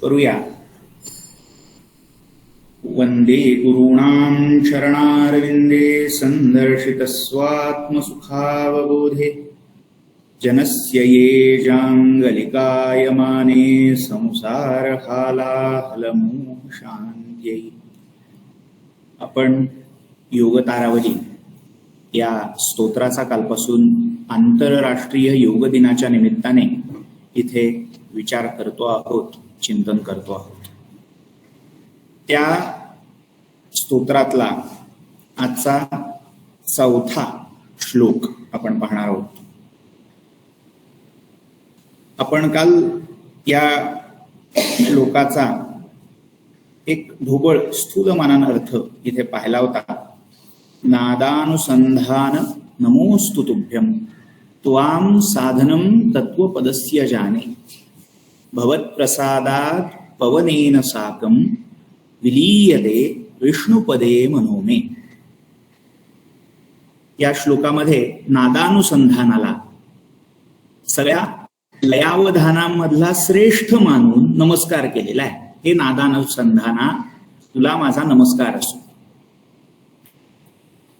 करूया. वंदे गुरूणां चरणारविंदे संदर्शितस्वात्मसुखावबोधे जनस्य ये जांगलिकायमाने संसारहालाहलमोह शांत्यै. आपण योगतारावली या स्तोत्राचा कालपासून आंतरराष्ट्रीय योग दिनाच्या निमित्ताने इथे विचार करतो आहोत, चिंतन करतो आहोत. त्या स्तोत्रातला आजचा 4था श्लोक आपण पाहणार आहोत. आपण काल या श्लोकाचा एक ढोबळ स्थूलमानानं अर्थ इथे पाहिला होता. नादानुसंधान नमोस्तु तुभ्यं त्वां साधनं तत्त्वपदस्य जाने भवत्प्रसादात् पवनेन साकं विलीयते विष्णुपदे मनोमे. या श्लोकामध्ये नादानुसंधानाला सगळ्या लयावधानांमधला श्रेष्ठ मानून नमस्कार केलेला आहे. हे नादानुसंधाना, तुला माझा नमस्कार असो.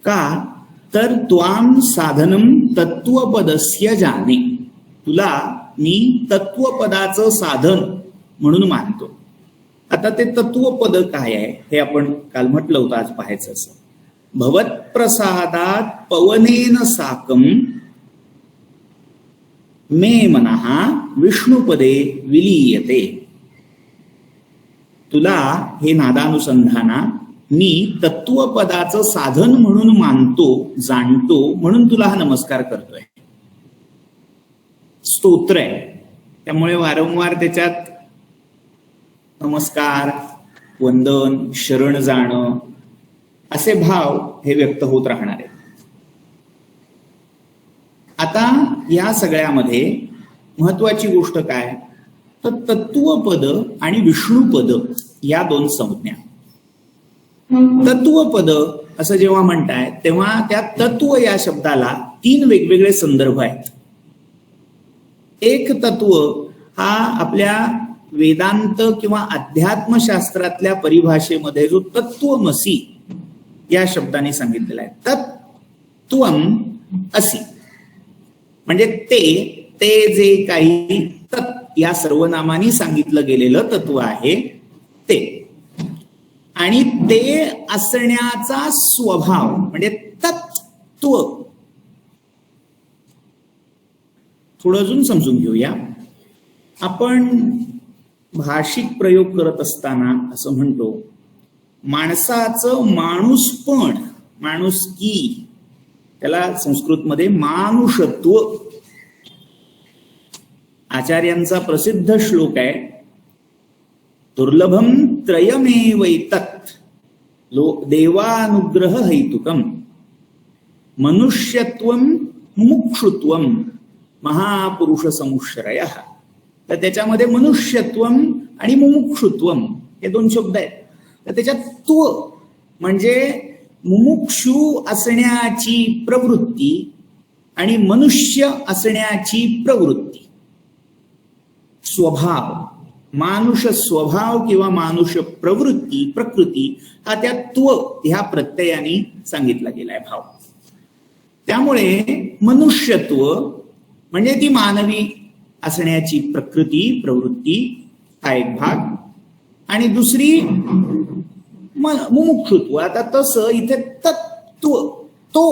का तर त्वां साधनं तत्वपदस्य जाने, तुला मी तत्वपदाचं साधन म्हणून मानतो. आता ते तत्वपद काय आहे हे आपण काल म्हटलं होतं, आज पाहायचं असं. भवत्प्रसादात पवनेन साकं मे मनः विष्णुपदे विलीयते. तुला हे नादानुसंधाना मी तत्वपदाचं साधन म्हणून मानतो, जाणतो, म्हणून तुला हा नमस्कार करतोय. स्तोत्र आहे त्यामुळे वारंवार त्याच्यात नमस्कार, वंदन, शरण जाणं असे भाव हे व्यक्त होत राहणार आहेत. आता या सगळ्यामध्ये महत्वाची गोष्ट काय तर तत्वपद आणि विष्णुपद या दोन संज्ञा. तत्वपद असं जेव्हा म्हणताय तेव्हा त्या तत्व या शब्दाला 3 वेगवेगळे संदर्भ आहेत. एक तत्व हा आपल्या वेदांत किंवा अध्यात्मशास्त्रातल्या परिभाषेमध्ये जो तत्वमसी या शब्दाने सांगितलेला आहे. तत्त्वम असी म्हणजे ते जे काही तत् या सर्वनामानी सांगितलं गेलेलं तत्व आहे ते, आणि ते असण्याचा स्वभाव म्हणजे तत्त्व. थोडं अजून समजून घेऊया. आपण भाषिक प्रयोग करत असताना असं म्हणतो माणसाचं माणूसपण, माणुसकी, त्याला संस्कृतमध्ये मानुषत्व. आचार्यांचा प्रसिद्ध श्लोक आहे, दुर्लभम त्रयमेवैतत् देवानुग्रह हैतुकम मनुष्यत्वम मुमुक्षुत्वम महापुरुष समुश्रयः. तर त्याच्यामध्ये मनुष्यत्वम आणि मुमुक्षुत्वम हे 2 शब्द आहेत. तर त्याच्यात त्व म्हणजे मुमुक्षु असण्याची प्रवृत्ती आणि मनुष्य असण्याची प्रवृत्ती, स्वभाव, मानुष स्वभाव किंवा मानुष प्रवृत्ती, प्रकृती हा त्या त्व ह्या प्रत्ययाने सांगितला गेलाय भाव. त्यामुळे मनुष्यत्व म्हणजे ती मानवी असण्याची प्रकृती, प्रवृत्ती हा एक भाग, आणि दुसरी मुमुक्षुत्व. आता तसं इथे तत्व, तो,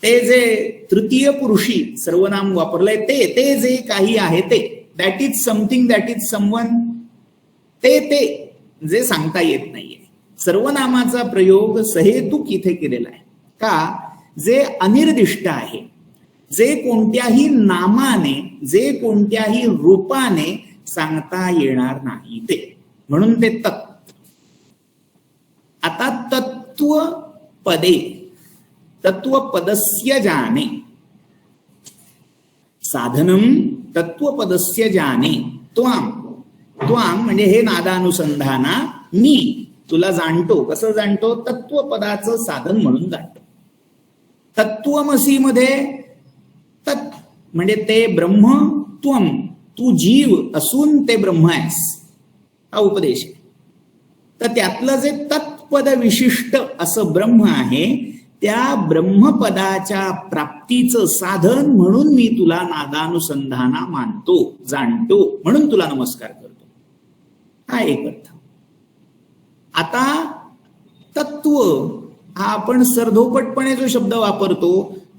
ते जे तृतीय पुरुषी सर्वनाम वापरलंय ते जे काही आहे ते, that is something, that is someone, ते जे सांगता येत नाहीये. सर्वनामाचा प्रयोग सहेतुक इथे केलेला आहे. का? जे अनिर्दिष्ट आहे, जे कोणत्याही नामाने, जे कोणत्याही रूपाने सांगता येणार नाही ते, म्हणून ते तत्. आता तत्वपदे, तत्वपदस्य जाने, साधनम तत्वपदस्य जाने त्वाम. त्वाम म्हणजे हे नादानुसंधाना मी तुला जाणतो. कसं जाणतो? तत्वपदाचं साधन म्हणून जाणतो. तत्वमसी मध्ये तत् म्हणजे ते ब्रह्म, त्वम तू जीव असून ते ब्रह्म आहेस, हा उपदेश आहे. तर त्यातलं जे तत्पद विशिष्ट असं ब्रह्म आहे, त्या ब्रह्मपदाच्या प्राप्तीचं साधन म्हणून मी तुला नादानुसंधाना मानतो, जाणतो, म्हणून तुला नमस्कार करतो. हा एक अर्थ. आता तत्व हा आपण सरधोपटपणे जो शब्द वापरतो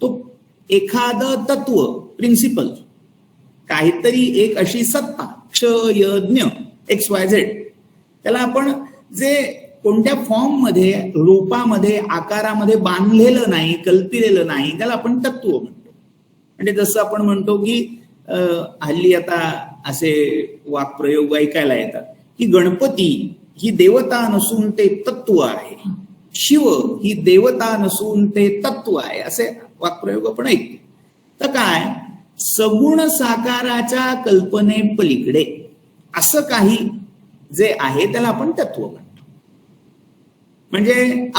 तो एखादं तत्व, प्रिन्सिपल, काहीतरी एक अशी सत्ता, क्ष यज्ञ XYZ, त्याला आपण जे कोणत्या फॉर्म मध्ये, रूपामध्ये, आकारामध्ये बांधलेलं नाही, कल्पिलेलं नाही, त्याला आपण तत्व म्हणतो. म्हणजे जसं आपण म्हणतो की हल्ली आता असे वाक्प्रयोग ऐकायला येतात की गणपती ही देवता नसून ते तत्व आहे, शिव ही देवता नसून ते तत्व आहे, असे वाक्प्रयोग आपण ऐकतो. तर काय, सगुण साकाराच्या कल्पने पलीकडे असं काही जे आहे त्याला आपण तत्व म्हणतो. म्हणजे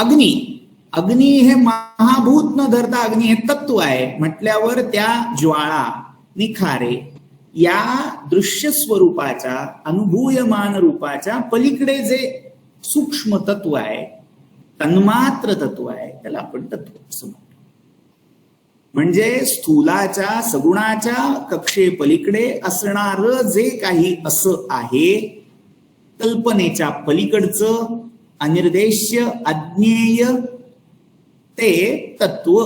अग्नी हे महाभूत न धरता अग्नी हे तत्व आहे म्हटल्यावर त्या ज्वाळा, निखारे या दृश्य स्वरूपाच्या, अनुभूयमान रूपाच्या पलीकडे जे सूक्ष्म तत्व आहे, तन्मात्र तत्व आहे, त्याला आपण तत्व असं म्हणतो. म्हणजे स्थूलाच्या, सगुणाच्या कक्षे पलीकडे असणारं जे काही असं आहे, कल्पनेच्या पलीकडचं, अनिर्देश्य, अज्ञेय, ते तत्व.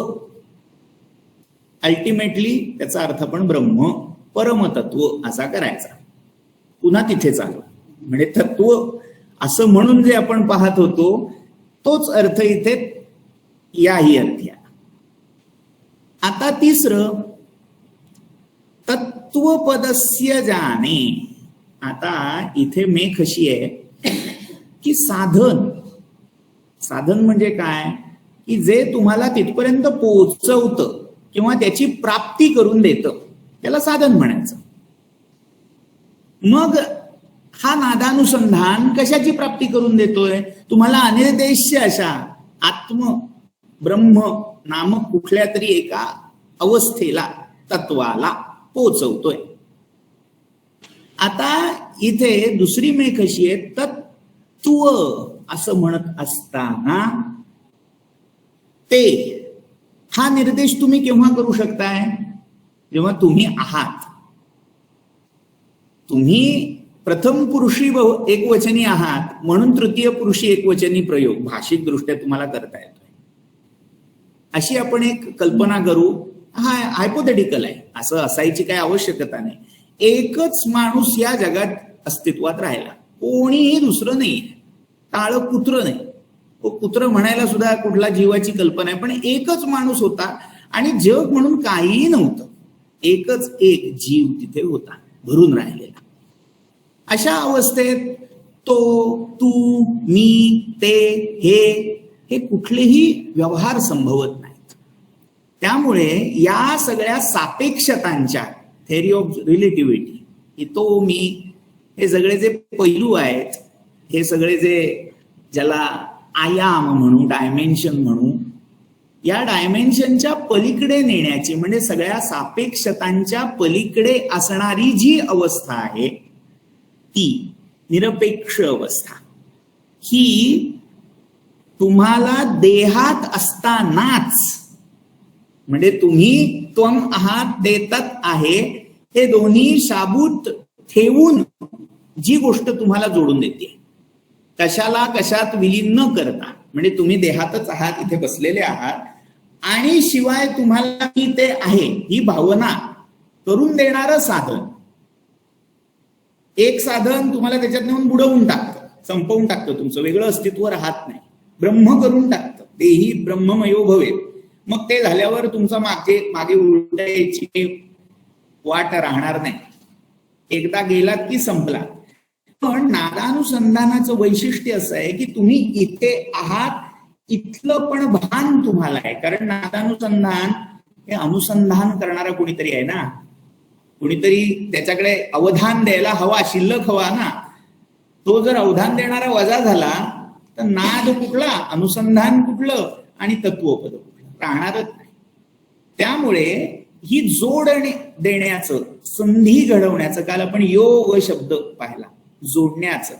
अल्टिमेटली त्याचा अर्थ पण ब्रह्म, परमतत्व असा करायचा. पुन्हा तिथे चालू, म्हणजे तत्व असं म्हणून जे आपण पाहत होतो तोच अर्थ इथे याही अर्थी आहे. आता तिसरं, तत्वपदस्य जाणे. आता इथे मेख अशी आहे की साधन म्हणजे काय, की जे तुम्हाला तिथपर्यंत पोहोचवतं किंवा त्याची प्राप्ती करून देतं त्याला साधन म्हणायचं. मग हा नादानुसंधान कशाची प्राप्ती करून देतोय, तुम्हाला अनिर्देश्य अशा आत्म ब्रह्म नामक कुठल्या तरी एका अवस्थेला, तत्वाला पोहोचवतोय. आता इथे दुसरी मेख अशी आहे, तत्व असं म्हणत असताना ते, हा निर्देश तुम्ही केव्हा करू शकताय, जेव्हा तुम्ही आहात. तुम्ही प्रथम पुरुषी एकवचनी आहात म्हणून तृतीय पुरुषी एकवचनी प्रयोग भाषिक दृष्ट्या तुम्हाला करता येतोय. अशी आपण एक कल्पना करू. हा हायपोथेटिकल आहे, असं असायची काही आवश्यकता नाही. एकच माणूस या जगात अस्तित्वात राहिला, कोणीही दुसरं नाही, काळं कुत्र नाही. कुत्र म्हणायला सुद्धा कुठला जीवाची कल्पना आहे, पण एकच माणूस होता आणि जग म्हणून काहीही नव्हतं. एकच एक जीव तिथे होता, भरून राहिलेला. अशा अवस्थेत तो, तू, मी, ते, हे कुठलेही व्यवहार संभवत नाहीत. त्यामुळे या सगळ्या सापेक्षतांच्या, थेअरी ऑफ रिलेटिव्हिटी, की तो, मी, हे सगळे जे पैलू आहेत, हे सगळे जे ज्याला आयाम म्हणू, डायमेन्शन म्हणू, या डायमेन्शनच्या पलीकडे नेण्याची, म्हणजे सगळ्या सापेक्षतांच्या पलीकडे असणारी जी अवस्था आहे ती निरपेक्ष अवस्था, ही तुम्हाला देहात असतानाच, म्हणजे तुम्ही त्वम आहात, ते तत् आहे, हे दोन्ही शाबूत ठेवून जी गोष्ट तुम्हाला जोडून देते, कशाला कशात विलीन न करता, म्हणजे तुम्ही देहातच आहात, इथे बसलेले आहात, आणि शिवाय तुम्हाला मी ते आहे ही भावना करून देणारं साधन. एक साधन तुम्हाला त्याच्यात नेऊन बुडवून टाकतं, संपवून टाकतं, तुमचं वेगळं अस्तित्व राहत नाही, ब्रह्म करून टाकतं. तेही ब्रह्ममयो भवेत. मग ते झाल्यावर तुमचा मागे उलटायची वाट राहणार नाही, एकदा गेलात की संपला. पण नादानुसंधानाचं वैशिष्ट्य असं आहे की तुम्ही इथे आहात, इथलं पण भान तुम्हाला आहे. कारण नादानुसंधान हे अनुसंधान करणारा कोणीतरी आहे ना, कोणीतरी त्याच्याकडे अवधान द्यायला हवा, शिल्लक हवा ना. तो जर अवधान देणारा वजा झाला तर नाद कुठला, अनुसंधान कुठलं, आणि तत्वपद कुठलं, राहणारच नाही. त्यामुळे ही जोड देण्याचं संधी घडवण्याचं, काल आपण योग शब्द पाहिला, जोडण्याचं,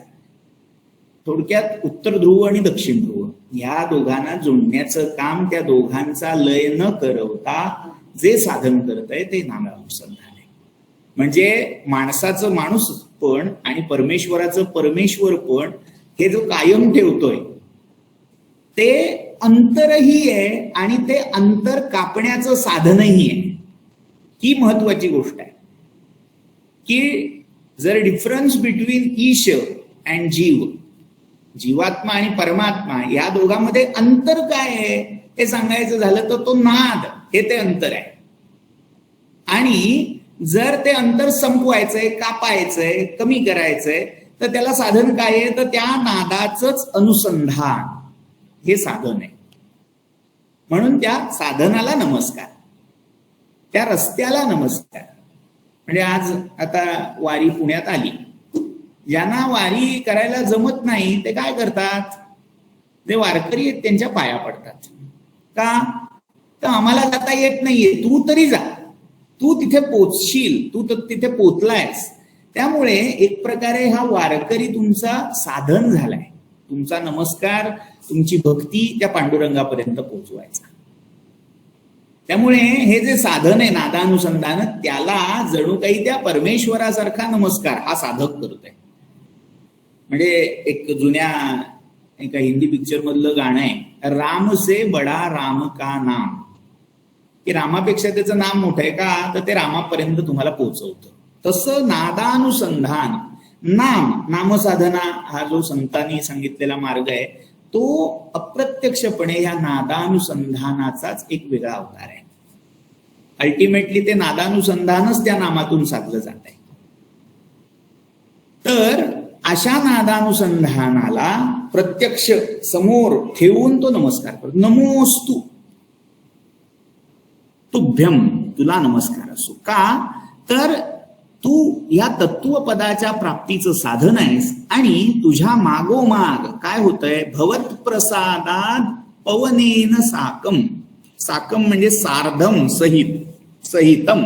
थोडक्यात उत्तर ध्रुव आणि दक्षिण ध्रुव या दोघांना जोडण्याचं काम, त्या दोघांचा लय न करवता जे साधन करत आहे ते नादानुसंधान आहे. म्हणजे माणसाचं माणूस पण आणि परमेश्वराचं परमेश्वर पण हे जो कायम ठेवतोय ते अंतरही आहे आणि ते अंतर कापण्याचं साधनही आहे. ही महत्वाची गोष्ट आहे की जर डिफरन्स बिटवीन ईश अँड जीव, जीवात्मा आणि परमात्मा या दोघांमध्ये अंतर काय आहे हे सांगायचं झालं तर तो नाद हे ते अंतर आहे. आणि जर ते अंतर संपवायचंय, कापायचंय, कमी करायचंय तर त्याला साधन काय आहे, तर त्या नादाचंच अनुसंधान हे साधन आहे. म्हणून त्या साधनाला नमस्कार, त्या रस्त्याला नमस्कार. म्हणजे आज आता वारी पुण्यात आली, ज्यांना वारी करायला जमत नाही ते काय करतात, ते वारकरी आहेत त्यांच्या पाया पडतात. का तर आम्हाला जाता येत नाहीये, तू तरी जा, तू तिथे पोचशील, तू तर तिथे पोचलायस. त्यामुळे एक प्रकारे हा वारकरी तुमचा साधन झालाय, तुमचा नमस्कार, तुमची भक्ती त्या पांडुरंगापर्यंत पोहोचवायचा. त्यामुळे हे जे साधन आहे नादानुसंधान, त्याला जणू काही त्या परमेश्वरासारखा नमस्कार हा साधक करतोय. म्हणजे एक जुन्या एका हिंदी पिक्चर मधलं गाणं आहे, राम से बडा राम का नाम, की रामापेक्षा त्याचं नाम मोठं आहे का, तर ते रामापर्यंत तुम्हाला पोहोचवतं. तसं नादानुसंधान, नामसाधना हा जो संतांनी सांगितलेला मार्ग आहे तो अप्रत्यक्षपणे या नादानुसंधानाचाच एक वेगळा अवतार आहे. अल्टिमेटली ते नादानुसंधानच त्या नामातून साधलं जात आहे. तर अशा नादानुसंधानाला प्रत्यक्ष समोर ठेवून तो नमस्कार करतो. नमोस्तु तुभ्यम, तुला नमस्कार असो. का तर तू या तत्वपदाच्या प्राप्तीचं साधन आहेस आणि तुझ्या मागोमाग काय होतंय, भवत प्रसादात पवनेन साकम, साकम म्हणजे सार्धम, सहित, सहितम,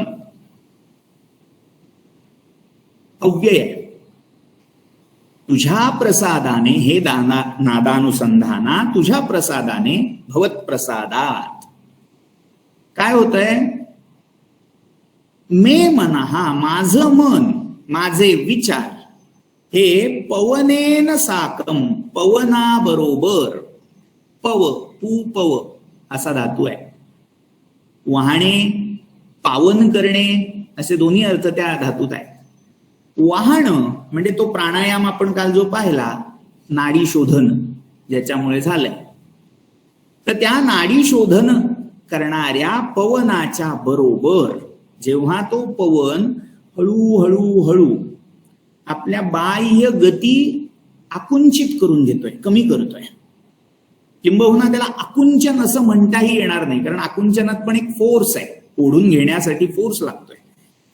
अव्यय. तुझ्या प्रसादाने, हे नादानुसंधाना, तुझ्या प्रसादाने, भवत प्रसादात काय होतंय, मे मनहा, माझं मन, माझे विचार हे पवनेन साकम, पवनाबरोबर, पव, पू पव असा धातू आहे. वाहणे, पावन करणे असे दोन्ही अर्थ त्या धातूत आहेत. वाहणं म्हणजे तो प्राणायाम आपण काल जो पाहिला, नाडी शोधन ज्याच्यामुळे झालंय, तर त्या नाडी शोधन करणाऱ्या पवनाच्या बरोबर जेव्हा तो पवन हळूहळू हळू आपल्या बाह्य गती आकुंचित करून घेतोय, कमी करतोय, किंबहुना त्याला आकुंचन असं म्हणताही येणार नाही, कारण आकुंचनात पण एक फोर्स आहे, ओढून घेण्यासाठी फोर्स लागतोय,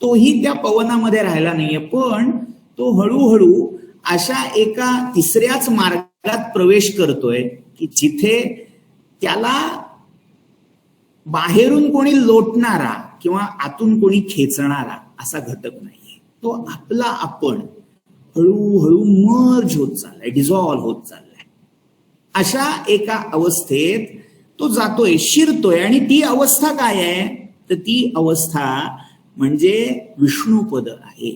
तोही त्या पवनामध्ये राहिला नाहीये. पण तो हळूहळू अशा एका तिसऱ्याच मार्गात प्रवेश करतोय की जिथे त्याला बाहेरून कोणी लोटणारा किंवा आतून कोणी खेचणारा असा घटक नाहीये. तो आपला आपण हळूहळू मर्ज होत चाललाय, डिझॉल्व्ह होत चाललाय. अशा एका अवस्थेत तो जातोय, शिरतोय. आणि ती अवस्था काय आहे, तर ती अवस्था म्हणजे विष्णुपद आहे.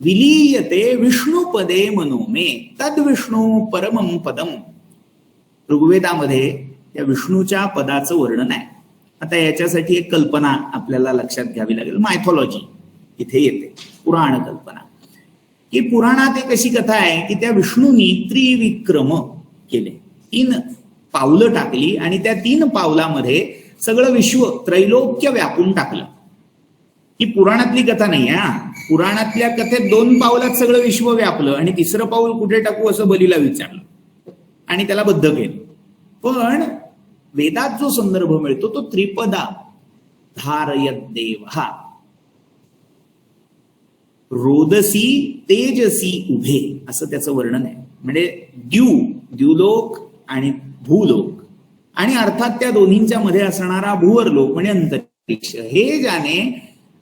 विलीयते विष्णुपदे मनोमे तद विष्णू परमं पदम. ऋग्वेदामध्ये त्या विष्णूच्या पदाचं वर्णन आहे. आता याच्यासाठी एक कल्पना आपल्याला लक्षात घ्यावी लागेल. मायथॉलॉजी इथे येते, पुराण कल्पना. की पुराणात एक अशी कथा आहे की त्या विष्णूंनी त्रिविक्रम केले, 3 पावलं टाकली आणि त्या 3 पावलामध्ये सगळं विश्व, त्रैलोक्य व्यापून टाकलं. ही पुराणातली कथा नाही आहे. पुराणातल्या कथेत 2 पावलात सगळं विश्व व्यापलं आणि 3रं पाऊल कुठे टाकू असं बलीला विचारलं आणि त्याला बद्ध केलं. पण वेदात जो संदर्भ मिळतो तो त्रिपदा, धारयत देव, हा रोदसी तेजसी उभे असं त्याचं वर्णन आहे. म्हणजे द्यूलोक आणि भूलोक, आणि अर्थात त्या दोन्हींच्या मध्ये असणारा भुवरलोक म्हणजे अंतरिक्ष, हे ज्याने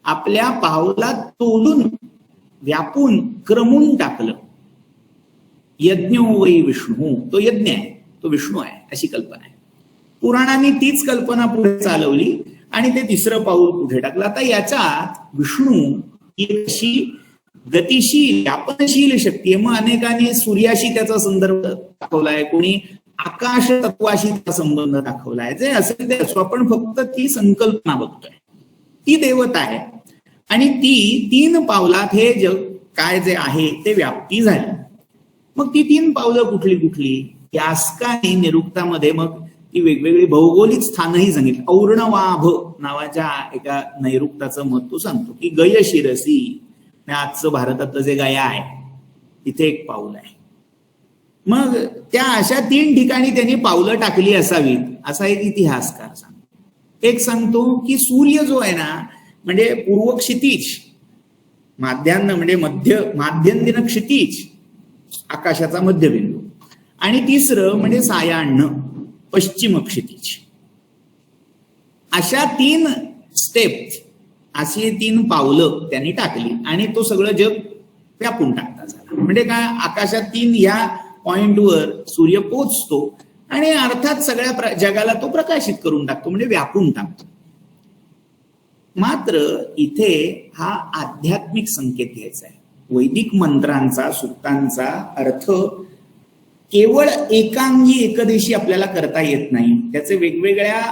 आपल्या पावलात तोलून व्यापून क्रमून टाकलं. यज्ञो वै विष्णू, तो यज्ञ आहे, तो विष्णू आहे, अशी कल्पना आहे. पुराणांनी तीच कल्पना पुढे चालवली आणि ते तिसरं पाऊल पुढे टाकलं. आता याच्यात विष्णू ही अशी गतिशील व्यापनशील शक्ती आहे. मग अनेकांनी सूर्याशी त्याचा संदर्भ दाखवलाय, कोणी आकाश तत्वाशी त्याचा संबंध दाखवलाय. जे असेल ते असो, आपण फक्त ती संकल्पना बघतोय. ती देवता आहे आणि ती 3 पावलात हे जग काय जे आहे ते व्याप्ती झाली. मग ती 3 पावलं कुठली कुठली? यास्काने निरुक्तामध्ये मग ती वेगवेगळी भौगोलिक स्थानही सांगितली. और्णवाभ नावाच्या एका नैरुक्ताचं मत तो सांगतो की गय शिरसी, आजचं भारतातलं जे गया आहे तिथे एक पाऊल आहे. मग त्या अशा 3 ठिकाणी त्यांनी पावलं टाकली असावीत असा एक इतिहासकार सांगतो. एक सांगतो की सूर्य जो आहे ना, म्हणजे पूर्व क्षितिज, माध्यान्ह म्हणजे माध्यंदिन क्षितिज, आकाशाचा मध्यबिंदू, आणि तिसरं म्हणजे सायान्न, पश्चिम क्षितिज. अशा 3 स्टेप, अशी 3 पावलं त्यांनी टाकली आणि तो सगळं जग व्यापून टाकता झाला. म्हणजे काय, आकाशात 3 ह्या पॉइंटवर सूर्य पोचतो आणि अर्थात सगळ्या जगाला तो प्रकाशित करून टाकतो, म्हणजे व्यापून टाकतो. मात्र इथे हा आध्यात्मिक संकेत घ्यायचा आहे. वैदिक मंत्रांचा, सूक्तांचा अर्थ केवळ एकांगी एकदेशी आपल्याला करता येत नाही. त्याचे वेगवेगळ्या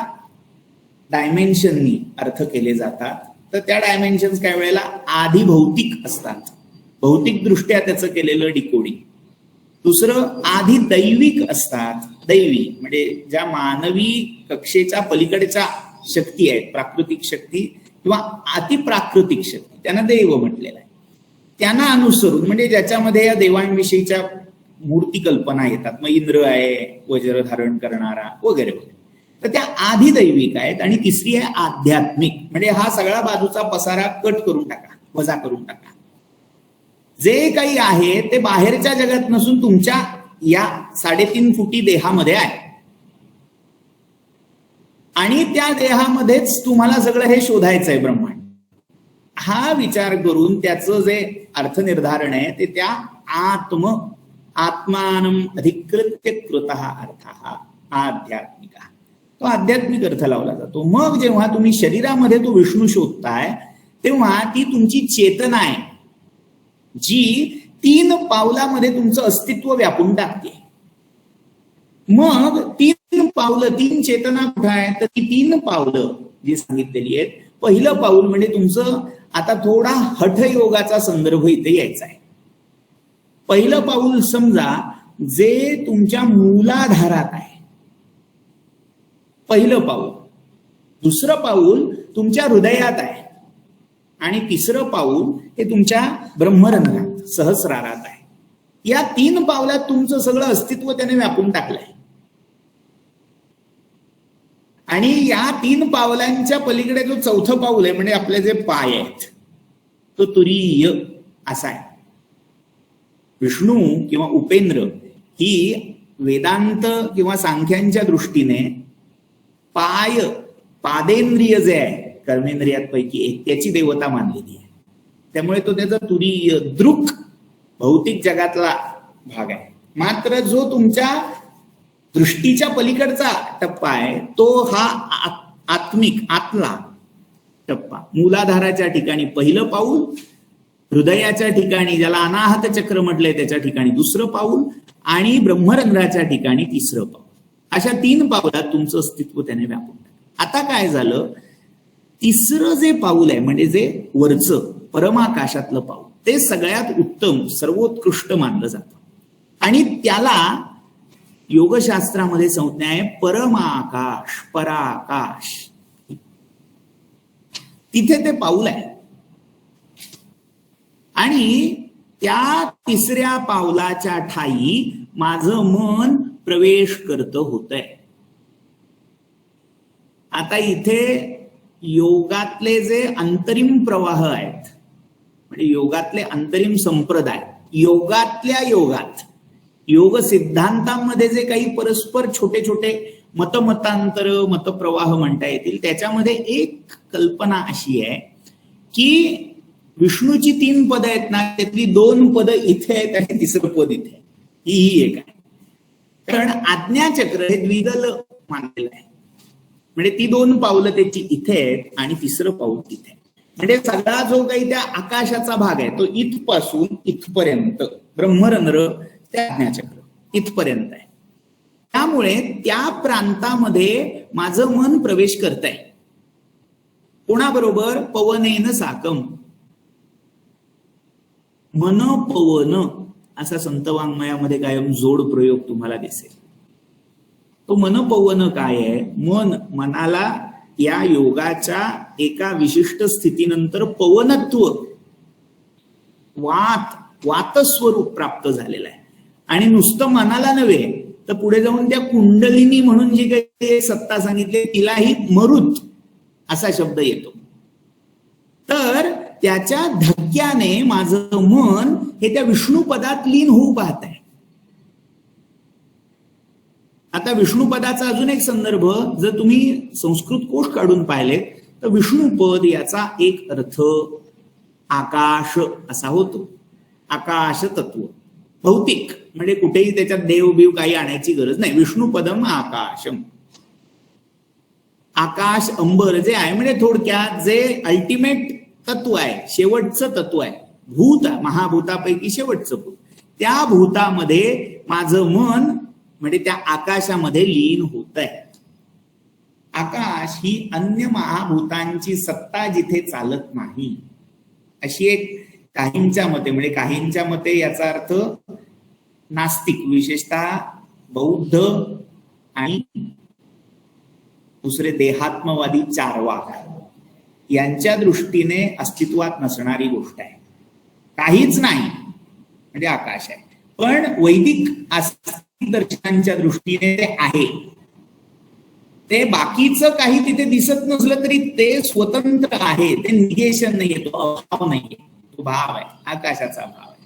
डायमेन्शननी अर्थ केले जातात. तर त्या डायमेन्शन्स काही वेळेला आधी भौतिक असतात, भौतिक दृष्ट्या त्याचं केलेलं डिकोडिंग. दुसरं आधी दैविक असतात. दैवी म्हणजे ज्या मानवी कक्षेच्या पलीकडच्या शक्ती आहेत, प्राकृतिक शक्ती किंवा अतिप्राकृतिक शक्ती, त्यांना देव म्हटलेलं आहे. त्यांना अनुसरून म्हणजे ज्याच्यामध्ये या देवांविषयीच्या मूर्ती कल्पना येतात. मग इंद्र आहे, वज्र धारण करणारा वगैरे वगैरे. तर त्या आधी दैविक आहेत आणि तिसरी आहे आध्यात्मिक. म्हणजे हा सगळा बाजूचा पसारा कट करून टाका, वजा करून टाका. जे काही आहे ते बाहेरच्या जगात नसून तुमच्या या 3.5 फुटी देहामध्ये आहे आणि त्या देहामध्येच तुम्हाला सगळं हे शोधायचं आहे ब्रह्मांड. हा विचार करून त्याचं जे अर्थनिर्धारण आहे ते त्या आत्मानम अधिकृत्य कृतः अर्थः आध्यात्मिक, तो आध्यात्मिक अर्थ लावला जातो. मग जेव्हा तुम्ही शरीरामध्ये तो विष्णू शोधताय तेव्हा ती तुमची चेतना आहे जी 3 पावलामध्ये तुमचं अस्तित्व व्यापून टाकते. मग 3 पावलं, 3 चेतना कुठं आहे? तर ती 3 पावलं जी सांगितलेली आहेत. पहिलं पाऊल म्हणजे तुमचं, आता थोडा हठयोगाचा संदर्भ इथे यायचा आहे. पहिलं पाऊल समजा जे तुमच्या मूलाधारात आहे, पहिलं पाऊल. दुसरं पाऊल तुमच्या हृदयात आहे आणि तिसरं पाऊल हे तुमच्या ब्रह्मरंध्रात, सहस्रारात आहे. या 3 पावलात तुमचं सगळं अस्तित्व त्याने व्यापून टाकलंय. आणि या 3 पावलांच्या पलीकडे जो 4थं पाऊल आहे म्हणजे आपले जे पाय आहेत, तो तुरीय असा आहे. विष्णू किंवा उपेंद्र ही वेदांत किंवा सांख्यांच्या दृष्टीने पादेंद्रिय जे आहे, कर्मेंद्रियापैकी एक, त्याची देवता मानलेली आहे. त्यामुळे तो त्याचा तुरीय, दृक, भौतिक जगातला भाग आहे. मात्र जो तुमच्या दृष्टीच्या पलीकडचा टप्पा आहे तो हा आत्मिक, आतला टप्पा. मूलाधाराच्या ठिकाणी पहिलं पाऊल, हृदयाच्या ठिकाणी ज्याला अनाहत चक्र म्हटलंय त्याच्या ठिकाणी दुसरं पाऊल आणि ब्रह्मरंध्राच्या ठिकाणी तिसरं पाऊल. अशा 3 पावलात तुमचं अस्तित्व त्याने व्यापून टाकलं. आता काय झालं, तिसरं जे पाऊल आहे म्हणजे जे वरचं परमाकाशातलं पाऊल, ते सगळ्यात उत्तम, सर्वोत्कृष्ट मानलं जातं आणि त्याला योगशास्त्रामध्ये संज्ञा आहे परमाकाश, पराकाश. तिथे ते पाऊल आहे आणि त्या तिसऱ्या पावलाच्या ठाई माझं मन प्रवेश करत होतंय. आता इथे योगातले जे अंतरिम प्रवाह आहेत, म्हणजे योगातले अंतरिम संप्रदाय, योगातल्या योगात, योग सिद्धांतामध्ये जे काही परस्पर छोटे छोटे मतमतांतर, मतप्रवाह म्हणता येतील, त्याच्यामध्ये एक कल्पना अशी आहे की विष्णूची 3 पदं आहेत ना, त्यातली 2 पदं इथे आहेत आणि तिसरं पद इथे आहे. ही एक आहे. कारण आज्ञाचक्र हे द्विदल मानलेलं आहे. म्हणजे ती 2 पावलं त्याची इथे आहेत आणि तिसरं पाऊल तिथे. म्हणजे सगळा जो काही त्या आकाशाचा भाग आहे तो इथपासून इथपर्यंत ब्रह्मरंध्र त्या आज्ञाचक्र इथपर्यंत आहे. त्यामुळे त्या प्रांतामध्ये माझं मन प्रवेश करत आहे. कोणाबरोबर? पवनेन साकम. मन पवन असा संत वाङ्मयामध्ये कायम जोड प्रयोग तुम्हाला दिसेल. तो मन पवन काय आहे? मनाला या योगाच्या एका विशिष्ट स्थितीनंतर पवनत्व वातस्वरूप प्राप्त झालेलं आहे. आणि नुसतं मनाला नव्हे तर पुढे जाऊन त्या कुंडलिनी म्हणून जी काही सत्ता सांगितली तिलाही मरुत असा शब्द येतो. तर त्याच्या धक्क्याने माझं मन हे त्या विष्णू पदात लीन होऊ पाहत आहे. आता विष्णू पदाचा अजून एक संदर्भ जर तुम्ही संस्कृत कोश काढून पाहिले तर विष्णुपद याचा एक अर्थ आकाश असा होतो. आकाश तत्व भौतिक, म्हणजे कुठेही त्याच्यात देवबीव काही आणायची गरज नाही. विष्णुपदम आकाशम. आकाश अंबर जे आहे म्हणजे थोडक्यात जे अल्टिमेट तत्व आहे, शेवटचं तत्व आहे, भूत महाभूतापैकी शेवटचं भूत, त्या भूतामध्ये माझं मन म्हणजे त्या आकाशामध्ये लीन होत आहे. आकाश ही अन्य महाभूतांची सत्ता जिथे चालत नाही अशी एक काहींच्या मते, म्हणजे काहींच्या मते याचा अर्थ नास्तिक, विशेषतः बौद्ध आणि दुसरे देहात्मवादी चार्वाक यांच्या दृष्टीने अस्तित्वात नसणारी गोष्ट आहे. काहीच नाही म्हणजे आकाश आहे. पण वैदिक आस्तिक दर्शनांच्या दृष्टीने ते आहे. ते बाकीचं काही तिथे दिसत नसलं तरी ते स्वतंत्र आहे. ते निगेशन नाहीये, तो अभाव नाहीये, तो भाव आहे, आकाशाचा भाव आहे.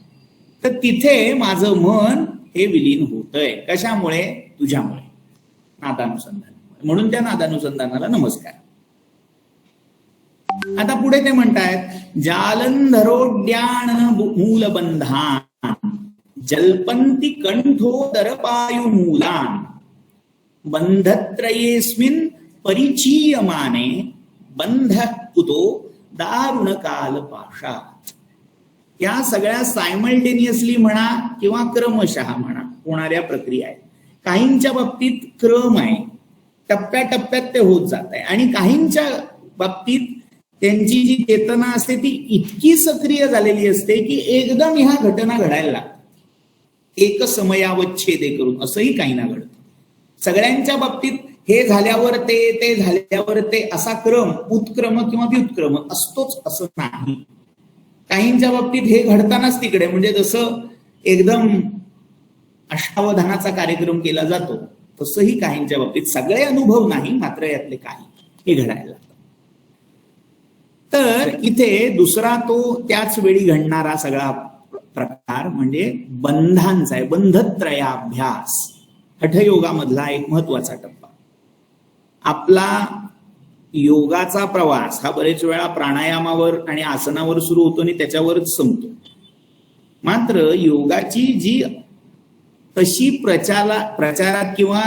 तर तिथे माझं मन हे विलीन होतंय. कशामुळे? तुझ्यामुळे, नादानुसंधान. म्हणून त्या नादानुसंधानाला नमस्कार. आता पुढे ते म्हणतायत जालंधरोड्यान मूलबंधान जल्पंती कंठोदर पायु मूलान बंधत्रयेस्मिन परिचीयमाने बंध कुतो दारुण काल पाशात. या सगळ्या सायमल्टेनियसली म्हणा किंवा क्रमशः म्हणा होणाऱ्या प्रक्रिया आहेत. काहींच्या बाबतीत क्रम आहे, टप्प्याटप्प्यात ते होत जात आहे. आणि काहींच्या बाबतीत त्यांची जी चेतना असते ती इतकी सक्रिय झालेली असते की एकदम ह्या घटना घडायला लागतात, एक समयावच्छेदे करून. असंही काही ना घडतं. सगळ्यांच्या बाबतीत हे झाल्यावर ते झाल्यावर ते असा क्रम उत्क्रम किंवा व्युत्क्रम असतोच असं नाही. काहींच्या बाबतीत हे घडतानाच तिकडे, म्हणजे जसं एकदम अष्टावधानाचा कार्यक्रम केला जातो तसंही काहींच्या बाबतीत, सगळे अनुभव नाही मात्र यातले काही हे घडायला लागतात. तर इथे दुसरा तो त्याच वेळी घडणारा सगळा प्रकार म्हणजे बंधांचा आहे. बंधत्रयाभ्यास हठयोगामधला एक महत्वाचा टप्पा. आपला योगाचा प्रवास हा बरेच वेळा प्राणायामावर आणि आसनावर सुरू होतो आणि त्याच्यावरच संपतो. मात्र योगाची जी तशी प्रचारात किंवा